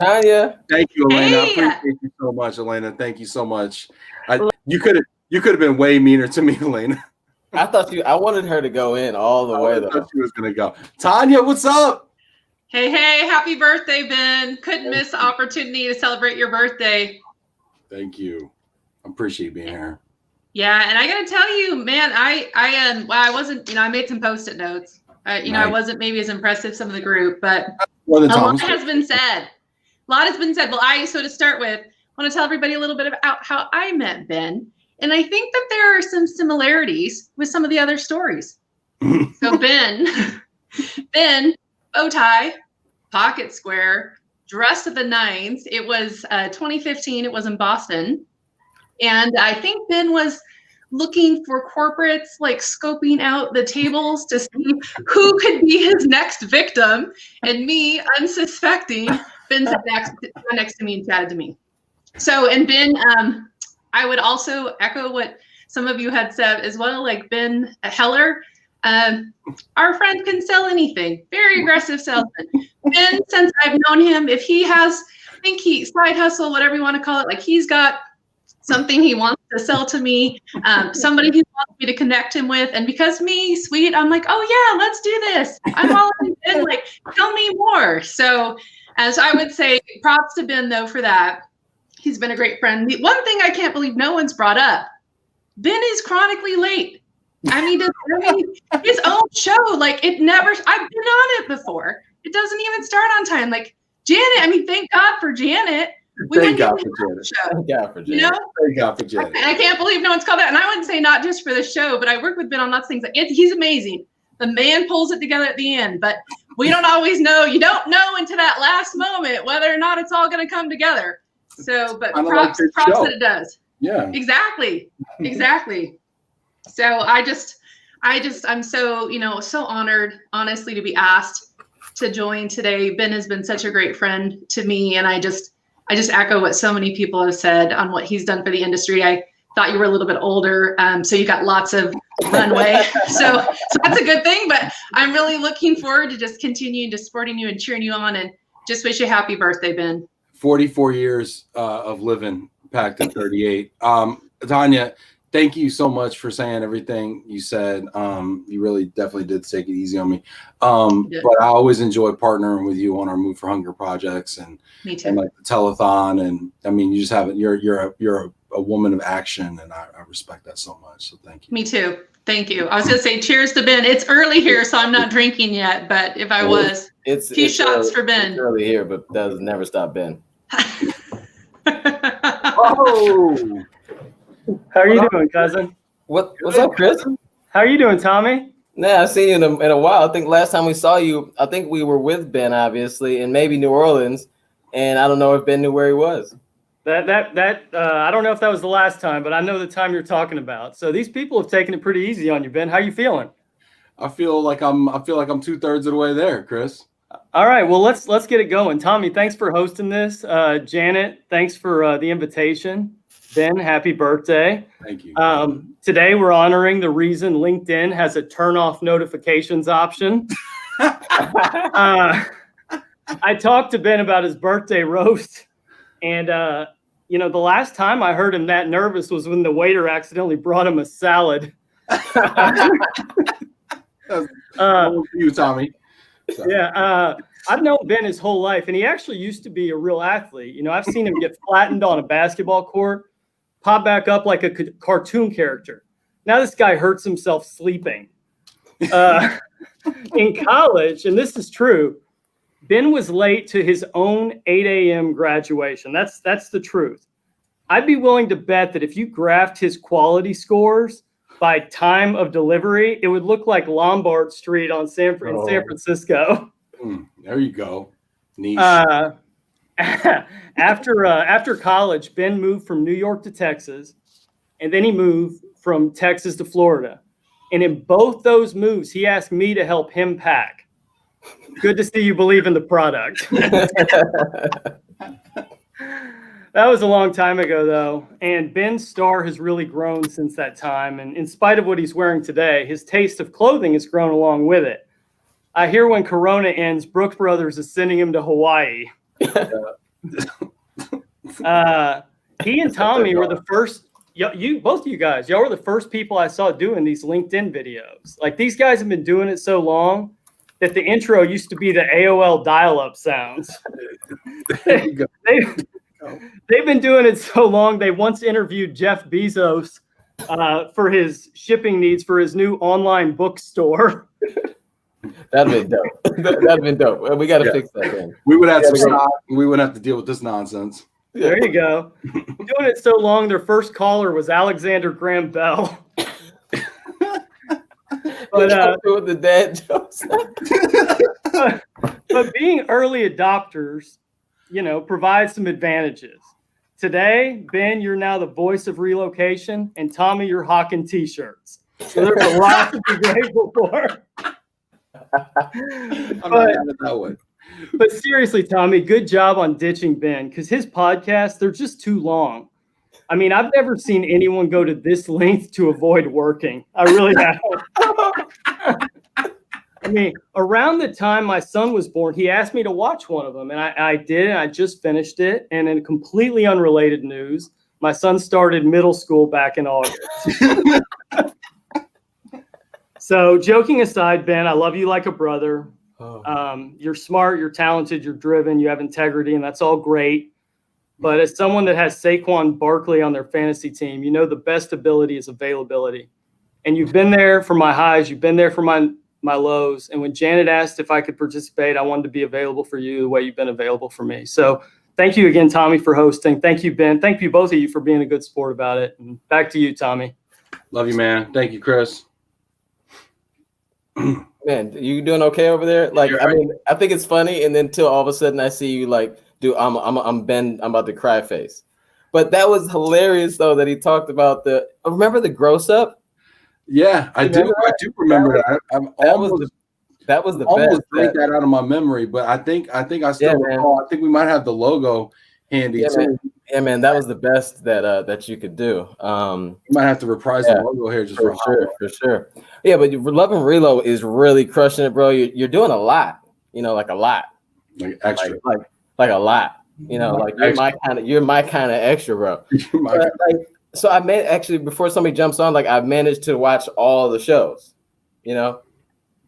Tanya. Thank you, Elena. I appreciate you so much, Elena. Thank you so much. You could have been way meaner to me, Elena. I wanted her to go in all the way though. I thought she was gonna go. Tanya, what's up? Hey, happy birthday, Ben. Couldn't miss the opportunity to celebrate your birthday. Thank you. I appreciate being here. Yeah, and I gotta tell you, man, I wasn't, I made some post-it notes. Nice. I wasn't maybe as impressive some of the group, but a lot has been said. Well, so to start with, I want to tell everybody a little bit about how I met Ben. And I think that there are some similarities with some of the other stories. So Ben, bow tie, pocket square, dressed to the nines. It was 2015. It was in Boston. And I think Ben was looking for corporates, like scoping out the tables to see who could be his next victim. And me, unsuspecting, Ben sat next to me and chatted to me. So, and Ben, I would also echo what some of you had said as well, like Ben Heller. Our friend can sell anything. Very aggressive salesman. Ben, since I've known him, if he has, side hustle, whatever you want to call it, like he's got something he wants to sell to me, somebody he wants me to connect him with. And because me, sweet, I'm like, oh yeah, let's do this. I'm all in, like, tell me more. So as I would say, props to Ben though for that. He's been a great friend. The one thing I can't believe no one's brought up, Ben is chronically late. I mean, his own show, like it never, I've been on it before. It doesn't even start on time. Like Janet, I mean, thank God for Janet. Thank God for Janet. Thank God for Janet. You know? Thank God for Janet. I can't believe no one's called that. And I wouldn't say not just for the show, but I work with Ben on lots of things. Like he's amazing. The man pulls it together at the end, but we don't always know. You don't know until that last moment whether or not it's all going to come together. So, but props that it does. Yeah. Exactly. So I'm so, so honored, honestly, to be asked to join today. Ben has been such a great friend to me, and I just echo what so many people have said on what he's done for the industry. I thought you were a little bit older, so you got lots of runway. so that's a good thing, but I'm really looking forward to just continuing to supporting you and cheering you on, and just wish you a happy birthday, Ben. 44 years of living packed in 38. Tanya, thank you so much for saying everything you said. You really definitely did take it easy on me. But I always enjoy partnering with you on our Move for Hunger projects and like the telethon. And I mean, you just have it. You're a woman of action, and I respect that so much. So thank you. Me too. Thank you. I was gonna say cheers to Ben. It's early here, so I'm not drinking yet. But if I was, it's shots for Ben. It's early here, but that does never stop Ben. Oh. How are you doing, cousin? What's up, Chris? How are you doing, Tommy? Yeah, I've seen you in a while. I think last time we saw you, I think we were with Ben, obviously, and maybe New Orleans. And I don't know if Ben knew where he was. I don't know if that was the last time, but I know the time you're talking about. So these people have taken it pretty easy on you, Ben. How you feeling? I feel like I'm 2/3 of the way there, Chris. All right, well let's get it going. Tommy, thanks for hosting this. Janet, thanks for the invitation. Ben, happy birthday. Thank you. Today we're honoring the reason LinkedIn has a turn off notifications option. I talked to Ben about his birthday roast, and the last time I heard him that nervous was when the waiter accidentally brought him a salad. You, Tommy. Yeah, I've known Ben his whole life, and he actually used to be a real athlete. I've seen him get flattened on a basketball court, pop back up like a cartoon character. Now this guy hurts himself sleeping. In college, and this is true, Ben was late to his own 8 a.m. graduation. That's the truth. I'd be willing to bet that if you graphed his quality scores by time of delivery, it would look like Lombard Street in San Francisco. There you go. Niche. After college, Ben moved from New York to Texas, and then he moved from Texas to Florida. And in both those moves, he asked me to help him pack. Good to see you believe in the product. That was a long time ago, though. And Ben's star has really grown since that time. And in spite of what he's wearing today, his taste of clothing has grown along with it. I hear when Corona ends, Brooks Brothers is sending him to Hawaii. He and Tommy were the first. Both of you guys, y'all were the first people I saw doing these LinkedIn videos. Like, these guys have been doing it so long that the intro used to be the AOL dial-up sounds. They've been doing it so long, they once interviewed Jeff Bezos for his shipping needs for his new online bookstore. That'd been dope. That'd been dope. We got to fix that thing. We would have to deal with this nonsense. There you go. Doing it so long, their first caller was Alexander Graham Bell. But doing the dad jokes. but being early adopters, provides some advantages. Today, Ben, you're now the voice of relocation, and Tommy, you're hawking T-shirts. So there's a lot to be grateful for. But seriously, Tommy, good job on ditching Ben, because his podcasts, they're just too long. I mean, I've never seen anyone go to this length to avoid working. I really haven't. I mean, around the time my son was born, he asked me to watch one of them, and I did, and I just finished it. And in completely unrelated news, My son started middle school back in August. So joking aside, Ben, I love you like a brother. You're smart, you're talented, you're driven, you have integrity, and that's all great. But as someone that has Saquon Barkley on their fantasy team, you know the best ability is availability. And you've been there for my highs, you've been there for my lows. And when Janet asked if I could participate, I wanted to be available for you the way you've been available for me. So thank you again, Tommy, for hosting. Thank you, Ben. Thank you, both of you, for being a good sport about it. And back to you, Tommy. Love you, man. Thank you, Chris. Man, you doing okay over there? Like, I mean, I think it's funny, and then till all of a sudden I see you like, dude, I'm Ben, I'm about to cry face. But that was hilarious though that he talked about remember the gross up? Yeah, I do remember that. That was the best. Break that out of my memory, but I think I still recall. I think we might have the logo handy too. Man, that was the best that you could do. You might have to reprise the logo here just for sure. Yeah, but Love and Relo is really crushing it, bro. You're doing a lot, like a lot, like extra, like a lot. Like you're my kind of extra, bro. So I actually, before somebody jumps on, like I've managed to watch all the shows.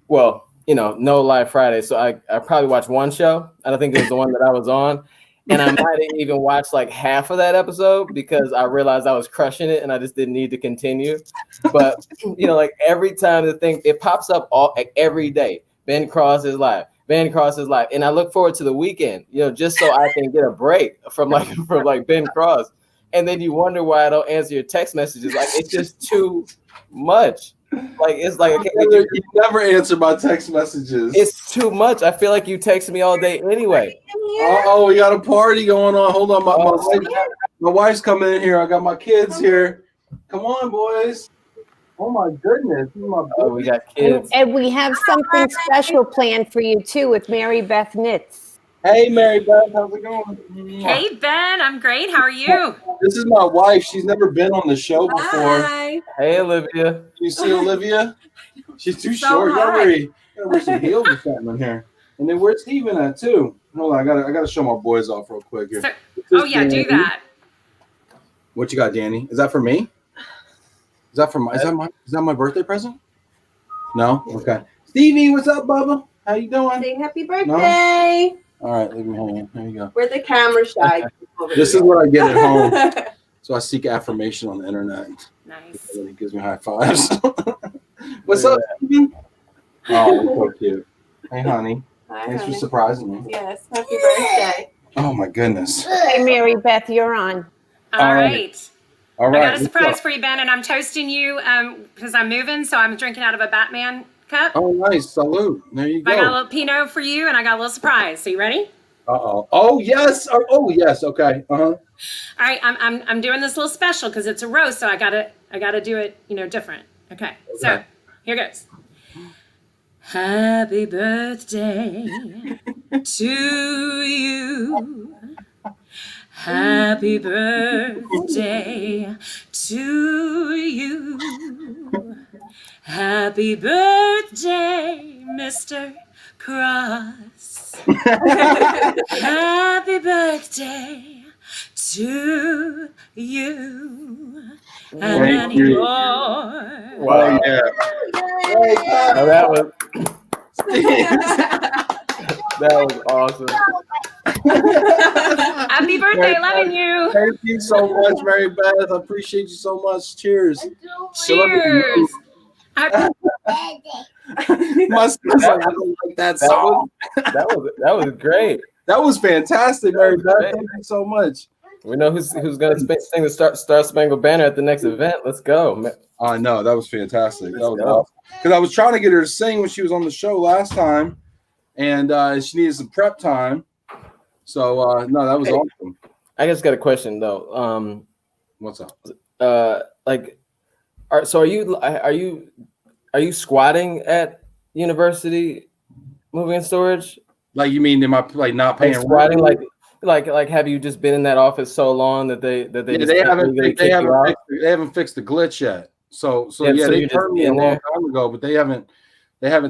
Well, no Live Friday, so I probably watched one show, and I think it was the one that I was on. And I might have even watched like half of that episode because I realized I was crushing it and I just didn't need to continue. But, like every time it pops up every day. Ben Cross is live. Ben Cross is live. And I look forward to the weekend, just so I can get a break from Ben Cross. And then you wonder why I don't answer your text messages. Like, it's just too much. Like, it's like you never answer my text messages. It's too much. I feel like you text me all day anyway. Oh, we got a party going on. Hold on, my wife's coming in here. I got my kids here. Come on, boys. Oh my goodness. We got kids. And we have something special planned for you too with Mary Beth Knits. Hey, Mary Beth, how's it going? Hey, Ben, I'm great. How are you? This is my wife. She's never been on the show before. Hi. Hey, Olivia. You see Olivia? She's too short. You gotta wear some heels or something in here. And then where's Steven at too? Hold on, I gotta show my boys off real quick here. So, do that. What you got, Danny? Is that for me? Is that my birthday present? No? Okay. Stevie, what's up, Bubba? How you doing? Say happy birthday. No? All right, leave me hanging. There you go. Where the camera shy. This is what I get at home. So I seek affirmation on the internet. Nice. Everybody gives me high fives. What's up, Stephen? Oh, so cute. Hey, honey. Hi, Thanks honey. for surprising me. Yes, happy birthday. Oh my goodness. Hey, Mary Beth, you're on. All right. All right. I got a surprise for you, Ben, and I'm toasting you because I'm moving, so I'm drinking out of a Batman cup. Oh, nice. Salute. There you go. I got a little Pinot for you, and I got a little surprise. So you ready? Uh-oh. Oh, yes. Oh, yes. Okay. Uh-huh. All right, I'm doing this little special because it's a roast, so I gotta do it, different. Okay. So here goes. Happy birthday to you. Happy birthday to you. Happy birthday, Mr. Cross. Happy birthday to you. And many more. Wow. Yeah. Oh, that was awesome. Happy birthday, loving you. Thank you so much, Mary Beth. I appreciate you so much. Cheers. Cheers. My son's like, I don't like that song. That was great. That was fantastic, Mary Beth. Thank you so much. We know who's gonna sing the Star Spangled Banner at the next event. Let's go. I know, that was fantastic. That was awesome. Because I was trying to get her to sing when she was on the show last time, and she needed some prep time. So no, that was awesome. I just got a question though. What's up? So are you squatting at University Moving and Storage? Like, you mean, am I like not paying squatting? Like have you just been in that office so long that they haven't fixed the glitch yet. So they turned me a long time ago, but they haven't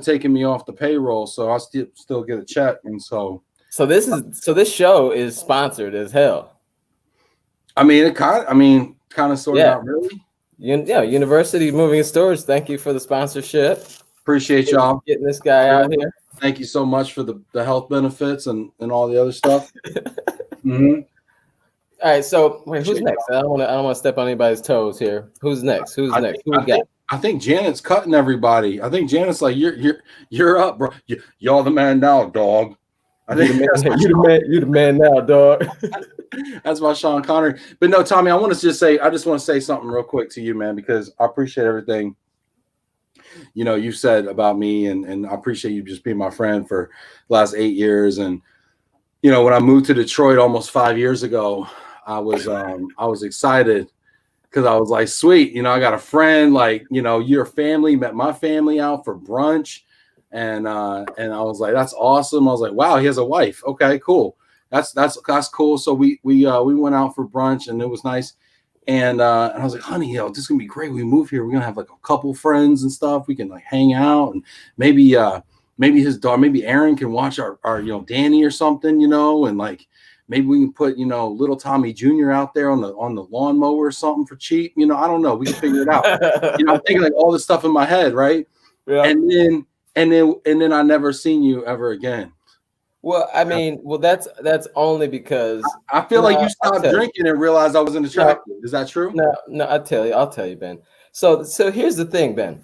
taken me off the payroll, so I still get a check. And so this show is sponsored as hell. I mean, it kind of sort of not really. Yeah, University Moving Storage. Thank you for the sponsorship. Appreciate y'all getting this guy out here. Thank you so much for the health benefits and all the other stuff. Mm-hmm. All right, so wait, who's next? I don't want to step on anybody's toes here. Who's next? Who we got? I think Janet's cutting everybody. I think Janet's like, you're up, bro. Y'all the man now, dog. I think you the man now, dog. That's my Sean Connery. But no, Tommy, I just want to say something real quick to you, man, because I appreciate everything you said about me, and I appreciate you just being my friend for the last 8 years. And when I moved to Detroit almost 5 years ago, I was excited because I was like, sweet, I got a friend, like, your family met my family out for brunch. And I was like, that's awesome. I was like, wow, he has a wife. Okay, cool. That's cool. So we went out for brunch and it was nice. And I was like, honey, this is gonna be great. We move here. We're gonna have like a couple friends and stuff. We can like hang out, and maybe his daughter, maybe Aaron can watch our Danny or something, and like maybe we can put little Tommy Jr. out there on the lawnmower or something for cheap. I don't know. We can figure it out. I'm thinking like all this stuff in my head, right? Yeah. And then I never seen you ever again. Well, I mean, that's only because I feel like you stopped drinking and realized I wasn't attractive. Is that true? No, I'll tell you, Ben. So here's the thing, Ben.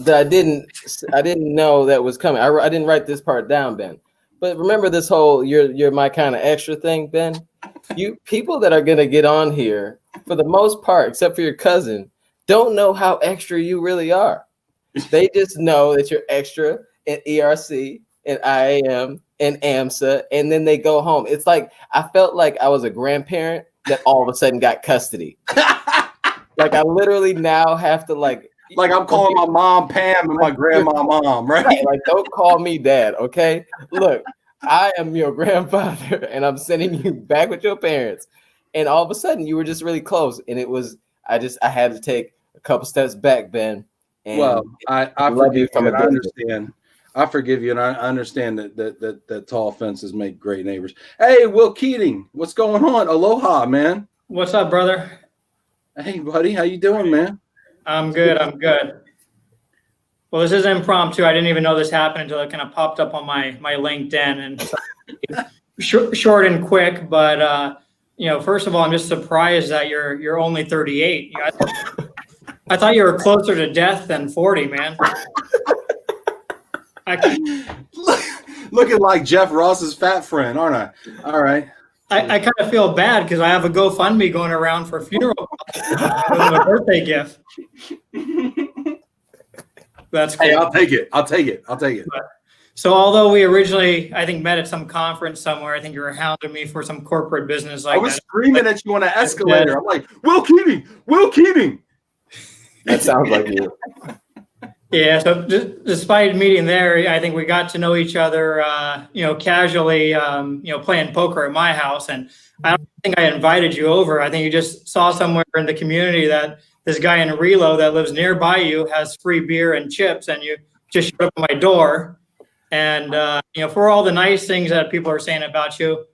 That I didn't know that was coming. I didn't write this part down, Ben. But remember this whole you're my kind of extra thing, Ben. You people that are gonna get on here, for the most part, except for your cousin, don't know how extra you really are. They just know that you're extra in ERC and IAM and AMSA, and then they go home. It's like I felt like I was a grandparent that all of a sudden got custody. Like I literally now have to like I'm calling my mom Pam and my grandma Mom, right? Like don't call me dad, okay? Look, I am your grandfather and I'm sending you back with your parents. And all of a sudden you were just really close. And it was I had to take a couple steps back, Ben. And well, I love you from I understand. I forgive you, and I understand that tall fences make great neighbors. Hey, Will Keating, what's going on? Aloha, man. What's up, brother? Hey, buddy, how you doing, man? I'm good. Well, this is impromptu. I didn't even know this happened until it kind of popped up on my LinkedIn, and short and quick. But first of all, I'm just surprised that you're only 38. I thought you were closer to death than 40, man. Looking like Jeff Ross's fat friend, aren't I? All right. I kind of feel bad because I have a GoFundMe going around for funeral a birthday gift. That's cool. Hey, I'll take it. So although we originally, I think, met at some conference somewhere, I think you were hounding me for some corporate business. Like I was screaming at you on an escalator. I'm like, Will Keating. That sounds like you. Yeah, so despite meeting there, I think we got to know each other, casually, playing poker at my house. And I don't think I invited you over. I think you just saw somewhere in the community that this guy in Relo that lives nearby you has free beer and chips, and you just showed up at my door. And, for all the nice things that people are saying about you,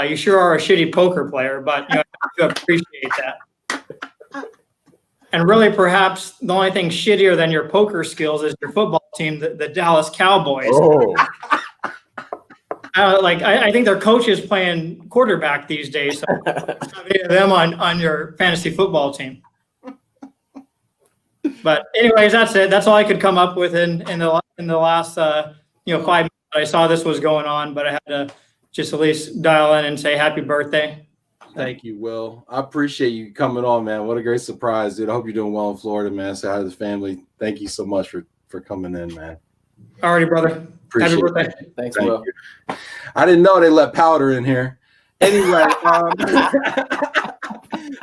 you sure are a shitty poker player, but I do appreciate that. And really, perhaps the only thing shittier than your poker skills is your football team, the Dallas Cowboys. Oh. I think their coach is playing quarterback these days. So them on your fantasy football team. But anyways, that's it. That's all I could come up with in the last 5 minutes. I saw this was going on, but I had to just at least dial in and say happy birthday. Thank you, Will. I appreciate you coming on, man. What a great surprise, dude. I hope you're doing well in Florida, man. Say hi to the family. Thank you so much for coming in, man. Alrighty, brother. Appreciate Happy birthday. It. Thanks, Thank Will. you. I didn't know they let powder in here. Anyway,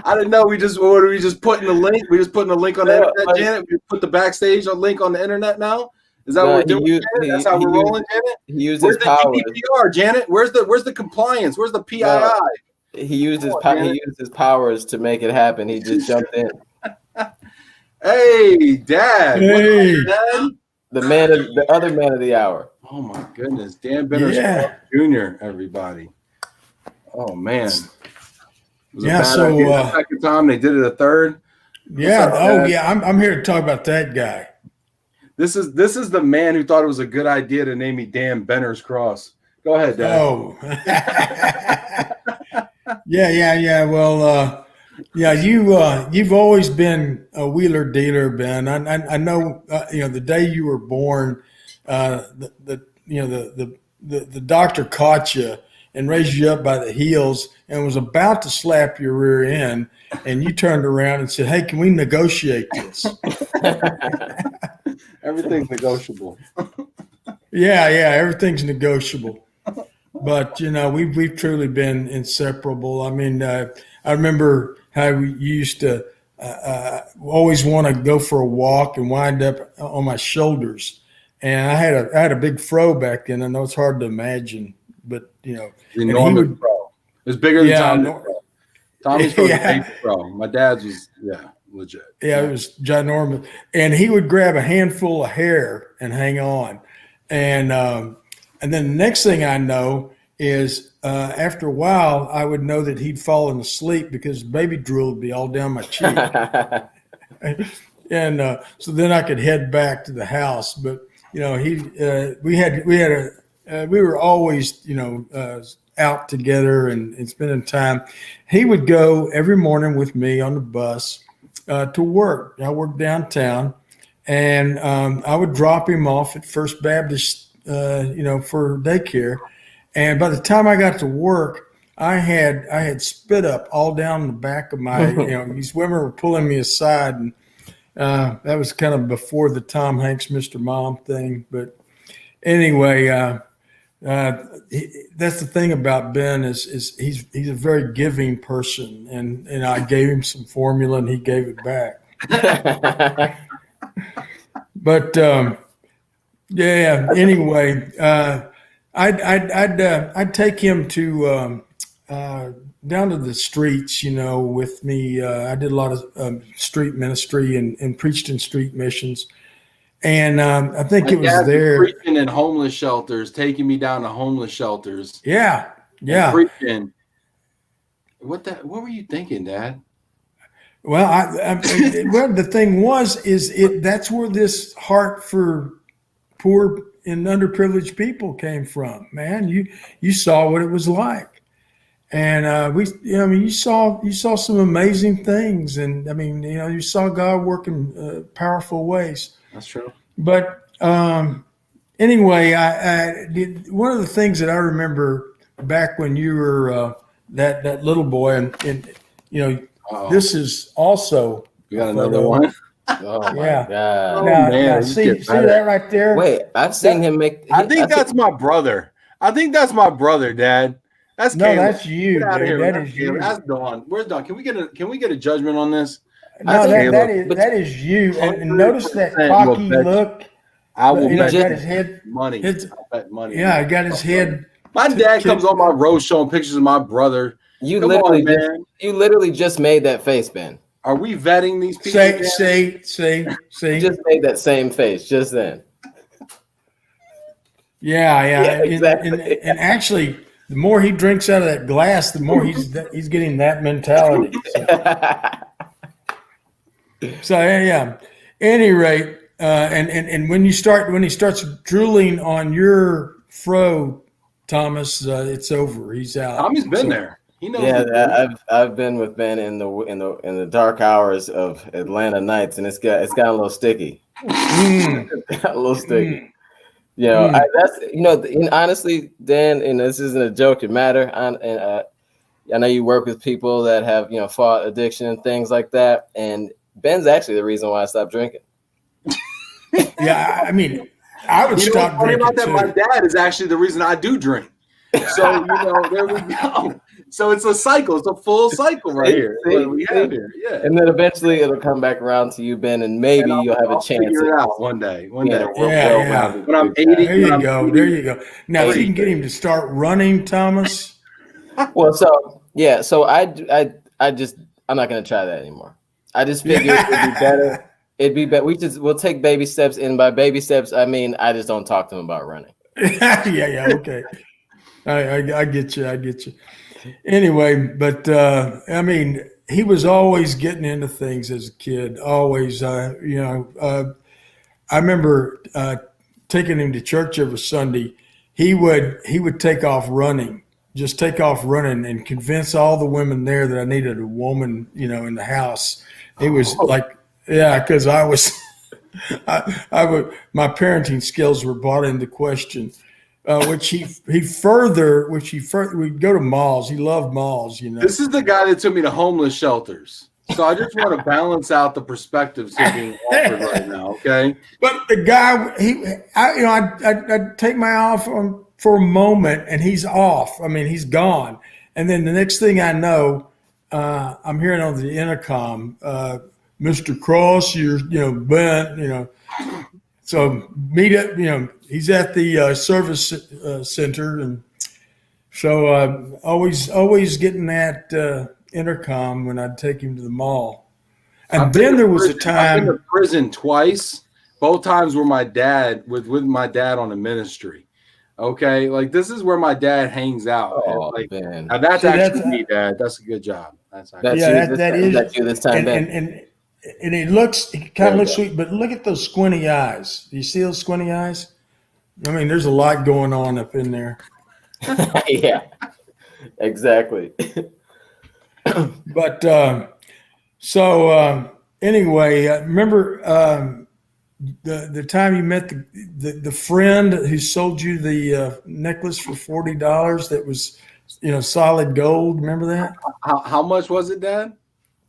I didn't know we just putting the link. We just putting the link on the internet, Janet. We put the backstage link on the internet now. Is that what we're doing? That's how we're rolling, Janet. He used Where's his the power. GDPR, Janet? Where's the compliance? Where's the PII? No. He used his powers to make it happen. He just jumped in. Hey, Dad. Hey. Dad? The other man of the hour. Oh my goodness, Dan Benner Jr. Everybody. Oh man. was a bad idea the second time. They did it a third. Yeah. Oh, yeah. I'm here to talk about that guy. This is the man who thought it was a good idea to name me Dan Benner's Cross. Go ahead, Dad. Oh. Yeah. Well, yeah, you've always been a wheeler dealer, Ben. I know. The day you were born, the doctor caught you and raised you up by the heels and was about to slap your rear end, and you turned around and said, "Hey, can we negotiate this?" Everything's negotiable. Yeah, everything's negotiable. But we've truly been inseparable. I mean, I remember how you used to always want to go for a walk and wind up on my shoulders. And I had a big fro back then. I know it's hard to imagine, but enormous fro. It was bigger than Tommy's fro. Tommy's fro was Yeah. big fro. My dad's was legit. Yeah, it was ginormous. And he would grab a handful of hair and hang on. And then the next thing I know is after a while, I would know that he'd fallen asleep because baby drool would be all down my cheek. And so then I could head back to the house. But, we were always, out together and spending time. He would go every morning with me on the bus to work. I worked downtown, and I would drop him off at First Baptist, for daycare. And by the time I got to work, I had spit up all down the back of my, these women were pulling me aside, and that was kind of before the Tom Hanks, Mr. Mom thing. But anyway, that's the thing about Ben is he's a very giving person, and I gave him some formula and he gave it back. But anyway, I'd take him to down to the streets, with me. I did a lot of street ministry and preached in street missions. And I think My it was dad there. preaching in homeless shelters, taking me down to homeless shelters. Yeah. Preaching. What were you thinking, Dad? Well, well, the thing that's where this heart for poor and underprivileged people came from, man. You saw what it was like, and you saw some amazing things, and you saw God work in powerful ways. That's true. But anyway, I did one of the things that I remember back when you were that little boy, and this is also you got another one. Oh my Yeah. God. Oh, Now, man, see that right there? Wait, I've seen him make. I think that's my brother. Dad. That's No, Caleb. that's you, Get out of dude. here. That That's is you. Caleb. That's Dawn. Where's Dawn? Can we get a judgment on this? No, Caleb. that is you. And notice that cocky look. I will bet got his head money. His, I bet money. yeah, I got his head. My dad comes on my road showing pictures of my brother. You Come literally, on, man. you literally just made that face, Ben. Are we vetting these people? Say. You just made that same face just then. Yeah, exactly. And actually, the more he drinks out of that glass, the more he's getting that mentality. So yeah. Any rate, and when he starts drooling on your fro, Thomas, it's over. He's out. Tommy's been there. He knows. Yeah, I've been with Ben in the dark hours of Atlanta nights, and it's gotten a little sticky. It's got a little sticky. Honestly, Dan, and this isn't a joke. It matter. I know you work with people that have fought addiction and things like that, and Ben's actually the reason why I stopped drinking. Yeah, I would stop drinking about that, too. my dad is actually the reason I do drink. So there we go. So it's a cycle. It's a full cycle right here. We have here. Yeah. And then eventually it'll come back around to you, Ben, and maybe you'll have a chance. Figure it out one day. Yeah. When I'm 80. There you go. Now, if you can get him to start running, Thomas. Well, so I'm not gonna try that anymore. I just figured it'd be better. It'd be better. We'll take baby steps, and by baby steps, I mean I just don't talk to him about running. Yeah, okay. I get you. Anyway, but I mean, he was always getting into things as a kid. Always, I remember taking him to church every Sunday. He would take off running, just take off running, and convince all the women there that I needed a woman, in the house. It was like, yeah, because I was, I would, my parenting skills were brought into question. Which we'd go to malls. He loved malls, This is the guy that took me to homeless shelters. So I just want to balance out the perspectives that are being offered right now, okay? But the guy, I'd take my eye off him for a moment, and he's off. I mean, he's gone. And then the next thing I know, I'm hearing on the intercom, Mr. Cross, you're, bent, So meet up, he's at the service center, and so always getting that intercom when I'd take him to the mall. And then there was a time. I've been to prison twice. Both times were my dad with my dad on a ministry. Okay, like this is where my dad hangs out. Oh, like, man. Now that's actually me, Dad. That's a good job. That's you this time, and it kind of looks sweet, but look at those squinty eyes. Do you see those squinty eyes? I mean, there's a lot going on up in there. Yeah, exactly. But anyway, remember the time you met the friend who sold you the necklace for $40 that was solid gold? Remember that? How much was it, Dad?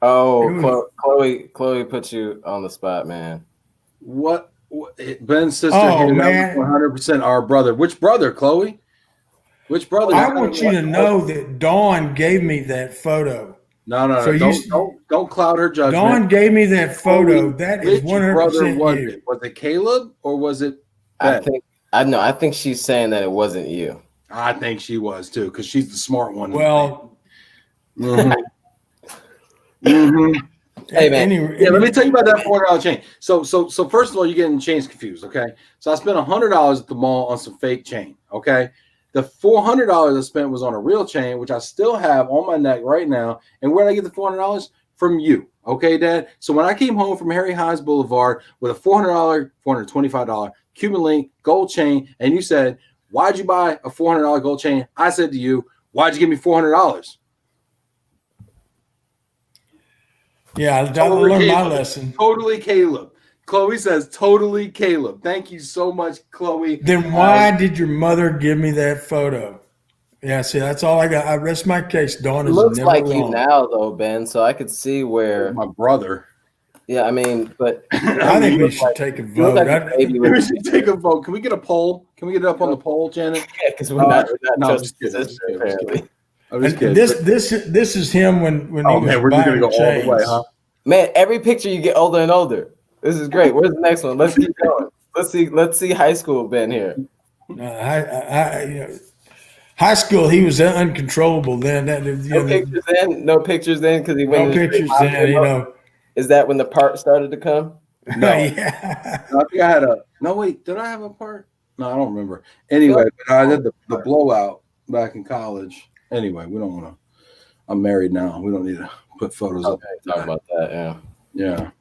Oh, Chloe put you on the spot, man. What Ben's sister? Oh, man. 100% our brother. Which brother, Chloe? Which brother? I want you to know that Dawn gave me that photo. No. So don't cloud her judgment. Dawn gave me that photo. That is Which brother 100% was you. it? Was it Caleb or was it Ben? I think she's saying that it wasn't you. I think she was too, because she's the smart one. Well, Hey man, let me tell you about that $400 chain. So first of all, you're getting chains confused. Okay, so I spent $100 at the mall on some fake chain. Okay, the $400 I spent was on a real chain, which I still have on my neck right now. And where did I get the $400? From you. Okay, Dad. So when I came home from Harry Hines Boulevard with a $425 Cuban link gold chain, and you said, "Why'd you buy a $400 gold chain?" I said to you, "Why'd you give me $400?" Yeah, I learned my lesson. Totally Caleb. Chloe says, "Totally Caleb." Thank you so much, Chloe. Then why did your mother give me that photo? Yeah, see, that's all I got. I rest my case. Dawn is Looks never like wrong. you now, though, Ben. So I could see where my brother. Yeah, I mean, but I think we should take a vote. We should take a vote. Can we get a poll? Can we get it up on the poll, Janet? Yeah, because we're not just trusting kidding. apparently. I'm just kidding. This is him when he was man, we're just gonna buying go all the way, chains. huh? Man, every picture you get older and older. This is great. Where's the next one? Let's keep going. Let's see high school Ben here. High school, he was uncontrollable then. No pictures then because he went. No pictures then. Is that when the part started to come? No. Yeah. I think I had a. No, wait. Did I have a part? No, I don't remember. Anyway, but I did the blowout back in college. Anyway, we don't want to. I'm married now. We don't need to put photos up. Talk about that. Yeah.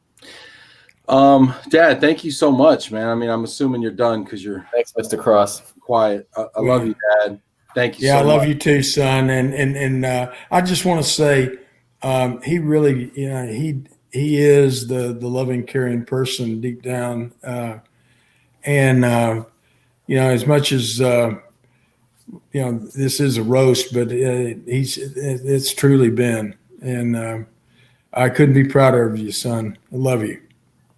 Dad, thank you so much, man. I mean, I'm assuming you're done because you're. Thanks, Mr. Cross. Quiet. I love you, Dad. Thank you. Yeah, so I love much. you too, son. And I just want to say, he really, he is the loving, caring person deep down. As much as this is a roast, but it's truly been, and I couldn't be prouder of you, son. I love you.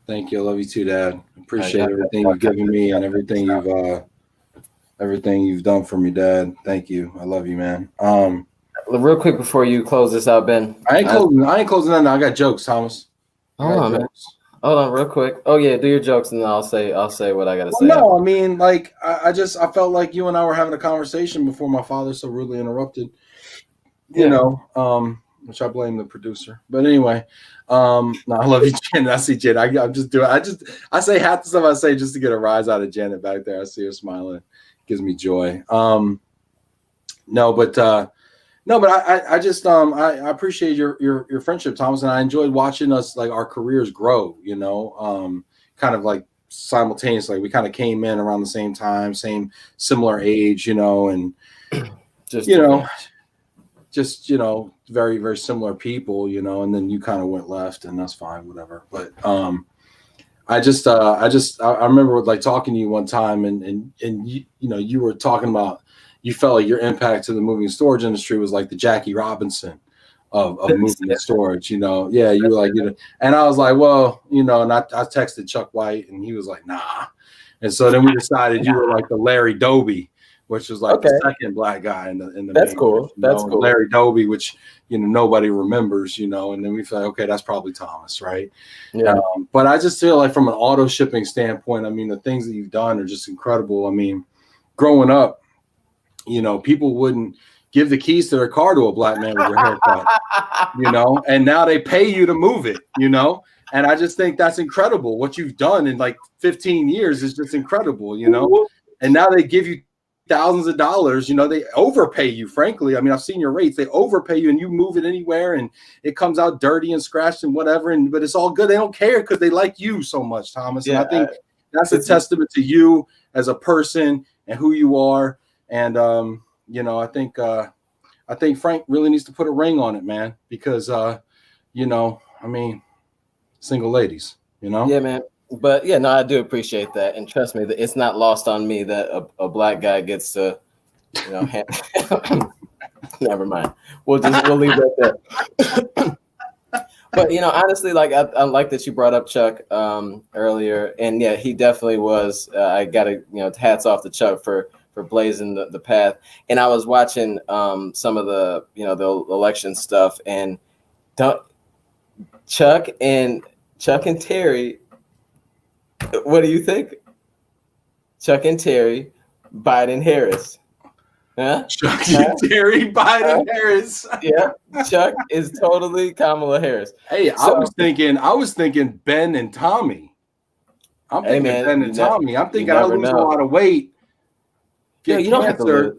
Thank you. I love you too, Dad. Appreciate everything you've given me and everything you've done for me, Dad. Thank you. I love you, man. Real quick before you close this out, Ben. I ain't closing nothing. I got jokes, Thomas. Hold on, man. Hold on, real quick. Oh yeah, do your jokes and then I'll say what I gotta say. No, I mean, like I felt like you and I were having a conversation before my father so rudely interrupted. Which I blame the producer. But anyway, no, I love you, Janet. I see Janet. I say half the stuff I say just to get a rise out of Janet back there. I see her smiling. It gives me joy. No, but I just I appreciate your friendship, Thomas, and I enjoyed watching us like our careers grow, you know, kind of like simultaneously. We kind of came in around the same time, similar age, you know, and just you know, just you know, very very similar people, you know, and then you kind of went left, and that's fine, whatever. But I remember like talking to you one time, and you know, you were talking about. You felt like your impact to the moving and storage industry was like the Jackie Robinson of moving and storage, you know? Yeah, you were like, you know, and I was like, well, you know, and I texted Chuck White and he was like, nah. And so then we decided you were like the Larry Doby, which was like the second black guy in the That's main, cool. You know? That's cool. Larry Doby, which, you know, nobody remembers, you know, and then we felt, okay, that's probably Thomas, right? Yeah. But I just feel like from an auto shipping standpoint, I mean, the things that you've done are just incredible. I mean, growing up, you know, people wouldn't give the keys to their car to a black man with your haircut, you know, and now they pay you to move it, you know, and I just think that's incredible. What you've done in like 15 years is just incredible, you know, and now they give you thousands of dollars, you know, they overpay you, frankly. I mean, I've seen your rates, they overpay you and you move it anywhere and it comes out dirty and scratched and whatever, but it's all good. They don't care because they like you so much, Thomas. And I think that's a testament to you as a person and who you are. And you know, I think Frank really needs to put a ring on it, man, because you know, I mean, single ladies, you know. Yeah, man. But yeah, no, I do appreciate that, and trust me, that it's not lost on me that a black guy gets to, you know, never mind. We'll leave that there. But you know, honestly, like I like that you brought up Chuck earlier, and yeah, he definitely was. I got to, you know, hats off to Chuck for blazing the path. And I was watching some of the, you know, the election stuff, and Chuck and Terry, what do you think? Chuck and Terry, Biden Harris. Huh? Chuck and Terry, Biden Harris. Yeah, Chuck is totally Kamala Harris. Hey, I was thinking Ben and Tommy. I'm thinking Ben and Tommy. I'm thinking I lose a lot of weight. Get cancer,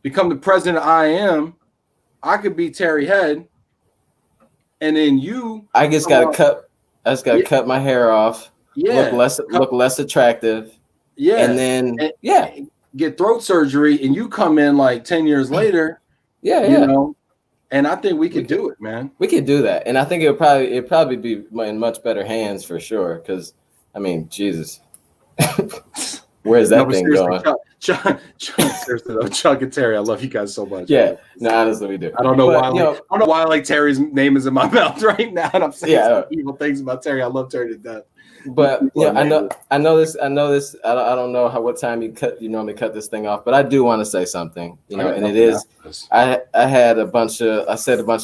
become the president I am. I could be Terry Head, and then you. I just gotta cut my hair off. Yeah, look less attractive. Yeah, and then get throat surgery, and you come in like 10 years later. Yeah, you know, and I think we could do it, man. We could do that, and I think it'd probably be in much better hands for sure. Because I mean, Jesus. Where's that thing going? Seriously though, Chuck and Terry, I love you guys so much. Yeah, no, honestly, we do. I don't know why. I don't know why like Terry's name is in my mouth right now, and I'm saying some evil things about Terry. I love Terry to death. But yeah, I know this. I don't know what time you normally cut this thing off, but I do want to say something. You know, and it is. I said a bunch of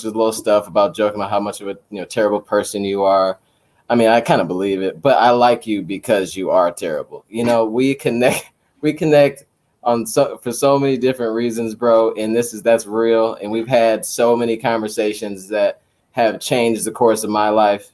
little stuff about joking about how much of a terrible person you are. I mean, I kind of believe it, but I like you because you are terrible. You know, we connect for so many different reasons, bro. And that's real. And we've had so many conversations that have changed the course of my life.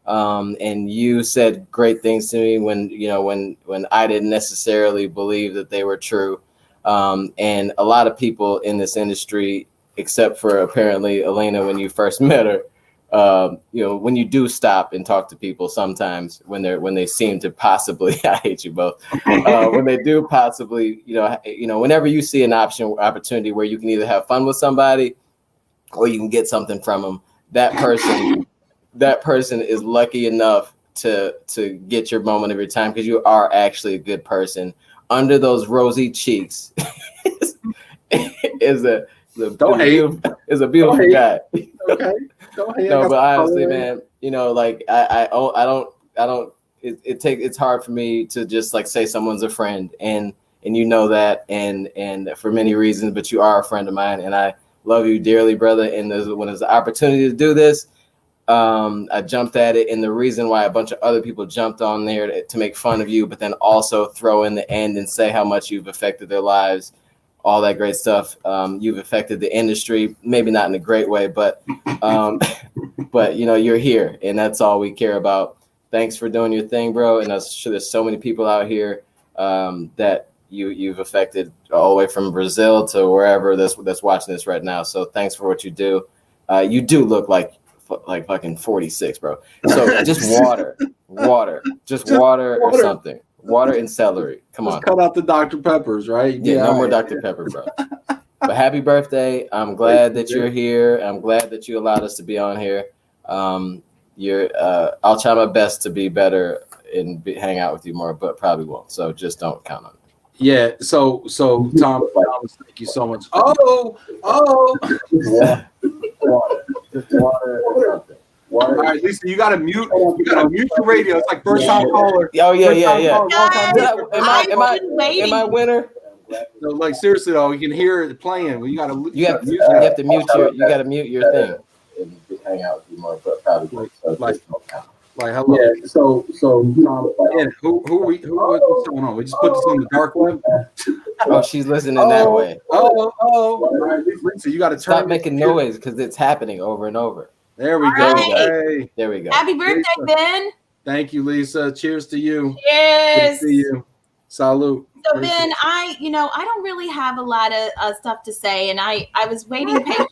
And you said great things to me when I didn't necessarily believe that they were true. And a lot of people in this industry, except for apparently Elena, when you first met her, when you do stop and talk to people sometimes when they seem to possibly, I hate you both, when they do possibly, whenever you see an opportunity where you can either have fun with somebody or you can get something from them, that person is lucky enough to get your moment of your time, because you are actually a good person. Under those rosy cheeks is a beautiful guy. Okay. No, but honestly, man, like I don't. It's hard for me to just like say someone's a friend, and you know that, and for many reasons, but you are a friend of mine, and I love you dearly, brother. And when there's an opportunity to do this, I jumped at it, and the reason why a bunch of other people jumped on there to make fun of you, but then also throw in the end and say how much you've affected their lives. All that great stuff. You've affected the industry, maybe not in a great way, but you're here, and that's all we care about. Thanks for doing your thing, bro. And I'm sure there's so many people out here that you've affected all the way from Brazil to wherever that's watching this right now. So thanks for what you do. You do look like fucking 46, bro. So just water or something. Water and celery. Come on. Cut out the Dr. Peppers, right? Yeah, no more Dr. Pepper, bro. But happy birthday. I'm glad that you're here. I'm glad that you allowed us to be on here. I'll try my best to be better and hang out with you more, but probably won't. So just don't count on it. Yeah. So Thomas, thank you so much. Oh. Water. All right, Lisa, you gotta mute. You gotta mute the radio. It's like first time caller. Oh yeah. Am I winner? No, like seriously though, you can hear it playing. You gotta you have to mute your thing. And hang out with you more, but probably like hello. Yeah. So yeah, what's going on? We just put this on the dark web. Oh, she's listening that way. All right, Lisa, you gotta stop making noise because it's happening over and over. There we go. Hey. There we go. Happy birthday, Lisa. Ben. Thank you, Lisa. Cheers to you. Cheers. Good to see you. Salute. So Ben, I don't really have a lot of stuff to say, and I was waiting patiently.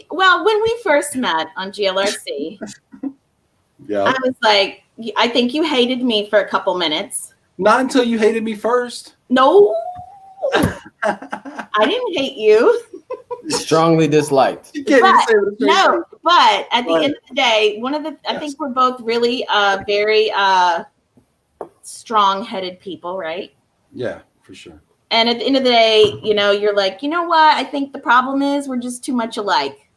When we first met on GLRC, yeah, I was like, I think you hated me for a couple minutes. Not until you hated me first. No, I didn't hate you. Strongly disliked. But at the end of the day, I think we're both really very strong-headed people, right? Yeah, for sure. And at the end of the day, you're like, you know what? I think the problem is we're just too much alike.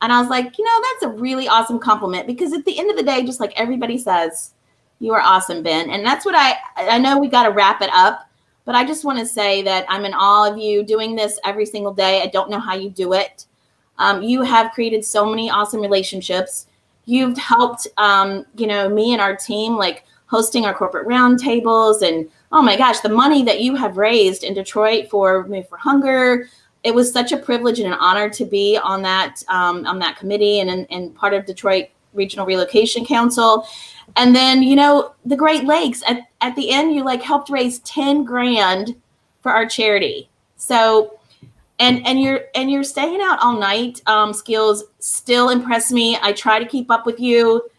And I was like, that's a really awesome compliment, because at the end of the day, just like everybody says, you are awesome, Ben. And that's what I know we got to wrap it up, but I just want to say that I'm in awe of you doing this every single day. I don't know how you do it. You have created so many awesome relationships. You've helped, me and our team, like hosting our corporate roundtables, and oh my gosh, the money that you have raised in Detroit for Move for Hunger. It was such a privilege and an honor to be on that committee and part of Detroit Regional Relocation Council. And then, the Great Lakes at the end, you helped raise 10 grand for our charity. So, and you're staying out all night. Skills still impress me. I try to keep up with you,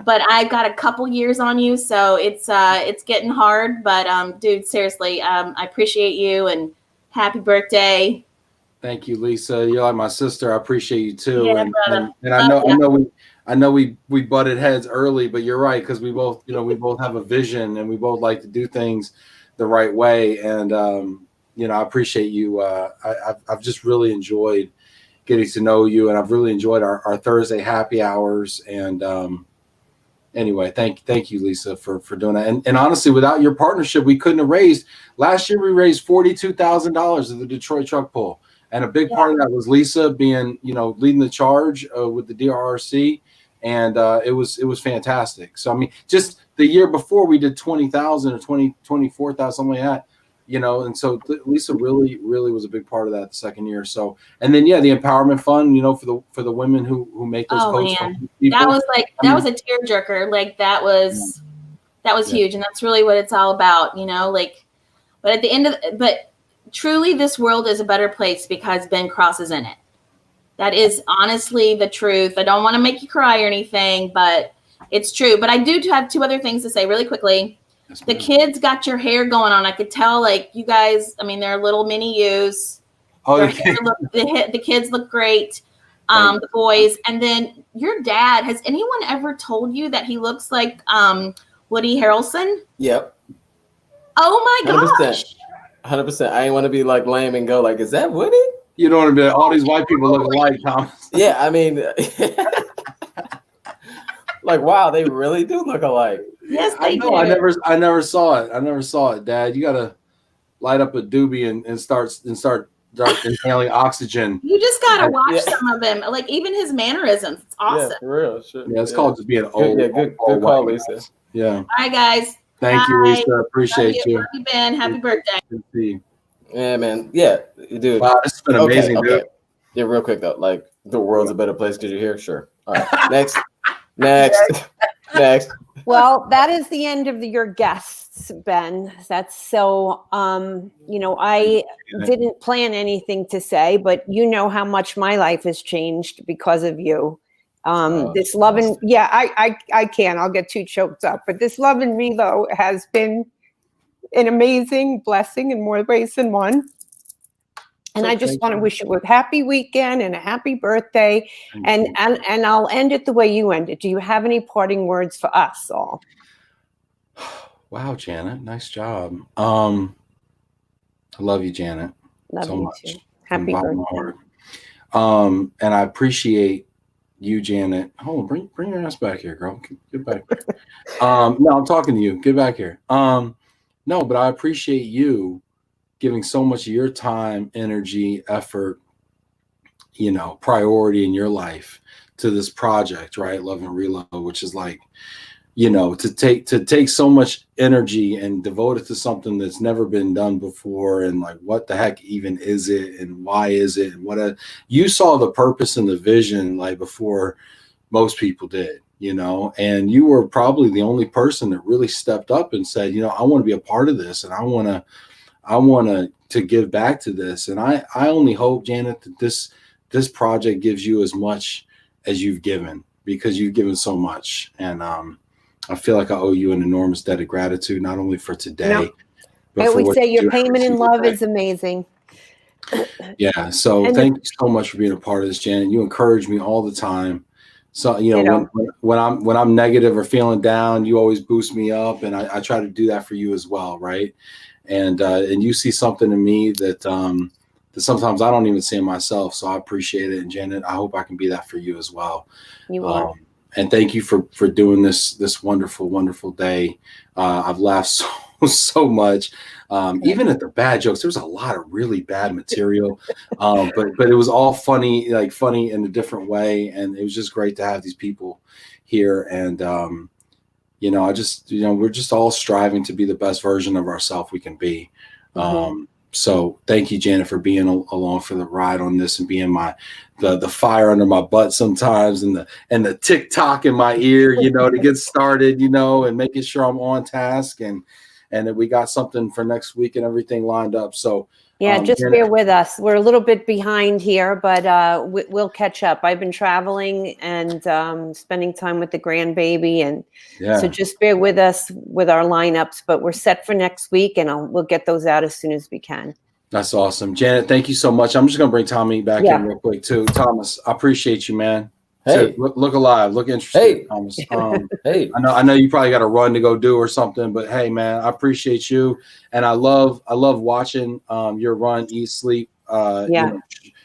but I've got a couple years on you, so it's getting hard. But dude, seriously, I appreciate you and happy birthday. Thank you, Lisa. You're like my sister. I appreciate you too. Yeah, and I know we butted heads early, but you're right, because we both have a vision and we both like to do things the right way. And I appreciate you. I've just really enjoyed getting to know you, and I've really enjoyed our Thursday happy hours. And anyway, thank you, Lisa, for doing that. And honestly, without your partnership, we couldn't have raised. Last year we raised $42,000 of the Detroit truck pull. And a big part of that was Lisa being, leading the charge with the DRRC, and it was fantastic. So I mean, just the year before we did 20,000 or 24,000, something like that, And so Lisa really was a big part of that the second year. So, and then the empowerment fund, for the women who make those posts. Man. That was a tearjerker. Like that was huge, and that's really what it's all about, But at the end of truly, this world is a better place because Ben Cross is in it. That is honestly the truth. I don't want to make you cry or anything, but it's true. But I do have two other things to say really quickly. Yes, the kids got your hair going on. I could tell, you guys, I mean, they're little mini yous. Oh, the kids look great. The boys. And then your dad, has anyone ever told you that he looks like Woody Harrelson? Yep. Oh my gosh. 100%. I ain't want to be lame and go is that Woody? You don't want to be all these white people look alike, Thomas. Yeah, I mean, wow, they really do look alike. Yes, they do. I never saw it. I never saw it, Dad. You gotta light up a doobie and start inhaling oxygen. You just gotta watch some of him, even his mannerisms. It's awesome. Yeah, for real. Sure. Yeah, it's called just being old. Yeah, good call, Lisa. Yeah. All right, guys. Thank you, Lisa. Appreciate you. Love you, Ben. Happy birthday. Good to see you. Yeah, man. Yeah, dude. Wow, this has been amazing, dude. Yeah, real quick though. The world's a better place because you're here. Sure. All right. Next. Well, that is the end of your guests, Ben. That's so, I didn't plan anything to say, but you know how much my life has changed because of you. This love and I can't, I'll get too choked up, but this Love and Relo has been an amazing blessing in more ways than one. And I just want to wish you a happy weekend and a happy birthday. And I'll end it the way you ended. Do you have any parting words for us all? Wow, Janet, nice job. I love you, Janet. Love so you much. too. Happy birthday. And I appreciate you, Janet. Hold on, bring your ass back here, girl. Get back here. No, I'm talking to you. Get back here. No, but I appreciate you giving so much of your time, energy, effort, priority in your life to this project, right? Love and Relo, which is like, to take so much energy and devote it to something that's never been done before. And like, what the heck even is it? And why is it? And you saw the purpose and the vision like before most people did, and you were probably the only person that really stepped up and said, I want to be a part of this. And I want to give back to this. And I only hope, Janet, that this project gives you as much as you've given, because you've given so much. And I feel like I owe you an enormous debt of gratitude, not only for today, but I for always say your payment in love day. is amazing. Yeah. So thank you so much for being a part of this, Janet. You encourage me all the time. So, when I'm negative or feeling down, you always boost me up. And I try to do that for you as well. Right. And you see something in me that sometimes I don't even see in myself. So I appreciate it. And Janet, I hope I can be that for you as well. You are. And thank you for doing this wonderful, wonderful day. I've laughed so much. Even at the bad jokes, there was a lot of really bad material, but it was all funny in a different way. And it was just great to have these people here. And, I just, we're just all striving to be the best version of ourselves we can be. So thank you, Janet, for being along for the ride on this and being the fire under my butt sometimes and the tick-tock in my ear, to get started, and making sure I'm on task and that we got something for next week and everything lined up. So yeah, just Janet, bear with us. We're a little bit behind here, but we'll catch up. I've been traveling and spending time with the grandbaby, and so just bear with us with our lineups. But we're set for next week, and we'll get those out as soon as we can. That's awesome, Janet. Thank you so much. I'm just gonna bring Tommy back in real quick too. Thomas, I appreciate you, man. Hey, look alive, look interested. Hey, Thomas. Hey, I know you probably got a run to go do or something, but hey, man, I appreciate you, and I love watching your run, eat, sleep,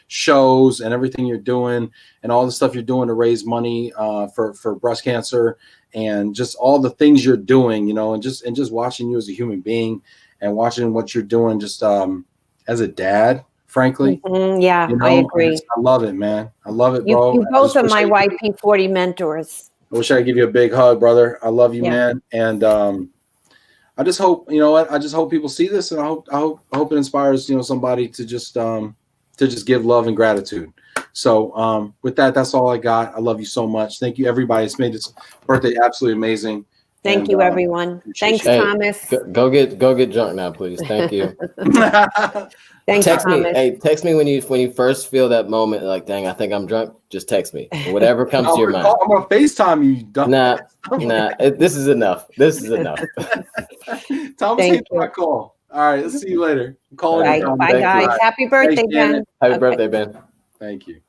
shows, and everything you're doing, and all the stuff you're doing to raise money for breast cancer, and just all the things you're doing, and just watching you as a human being, and watching what you're doing, just as a dad. Frankly, I agree. I love it, man. I love it, bro. You both are my YP40 mentors. I wish I could give you a big hug, brother. I love you, man. And I just hope, I just hope people see this, and I hope it inspires, somebody to just give love and gratitude. So with that, that's all I got. I love you so much. Thank you, everybody. It's made this birthday absolutely amazing. Thank you, everyone. Thanks, Thomas. Go get drunk now, please. Thank you. Thanks, text Thomas. me. Hey, text me when you first feel that moment, like, dang, I think I'm drunk. Just text me. Whatever comes to your mind. I'm gonna FaceTime you. Nah. This is enough. This is enough. Thomas, hit my call. All right, let's see you later. Bye, guys. Happy birthday, Ben. Happy birthday, Ben. Thank you.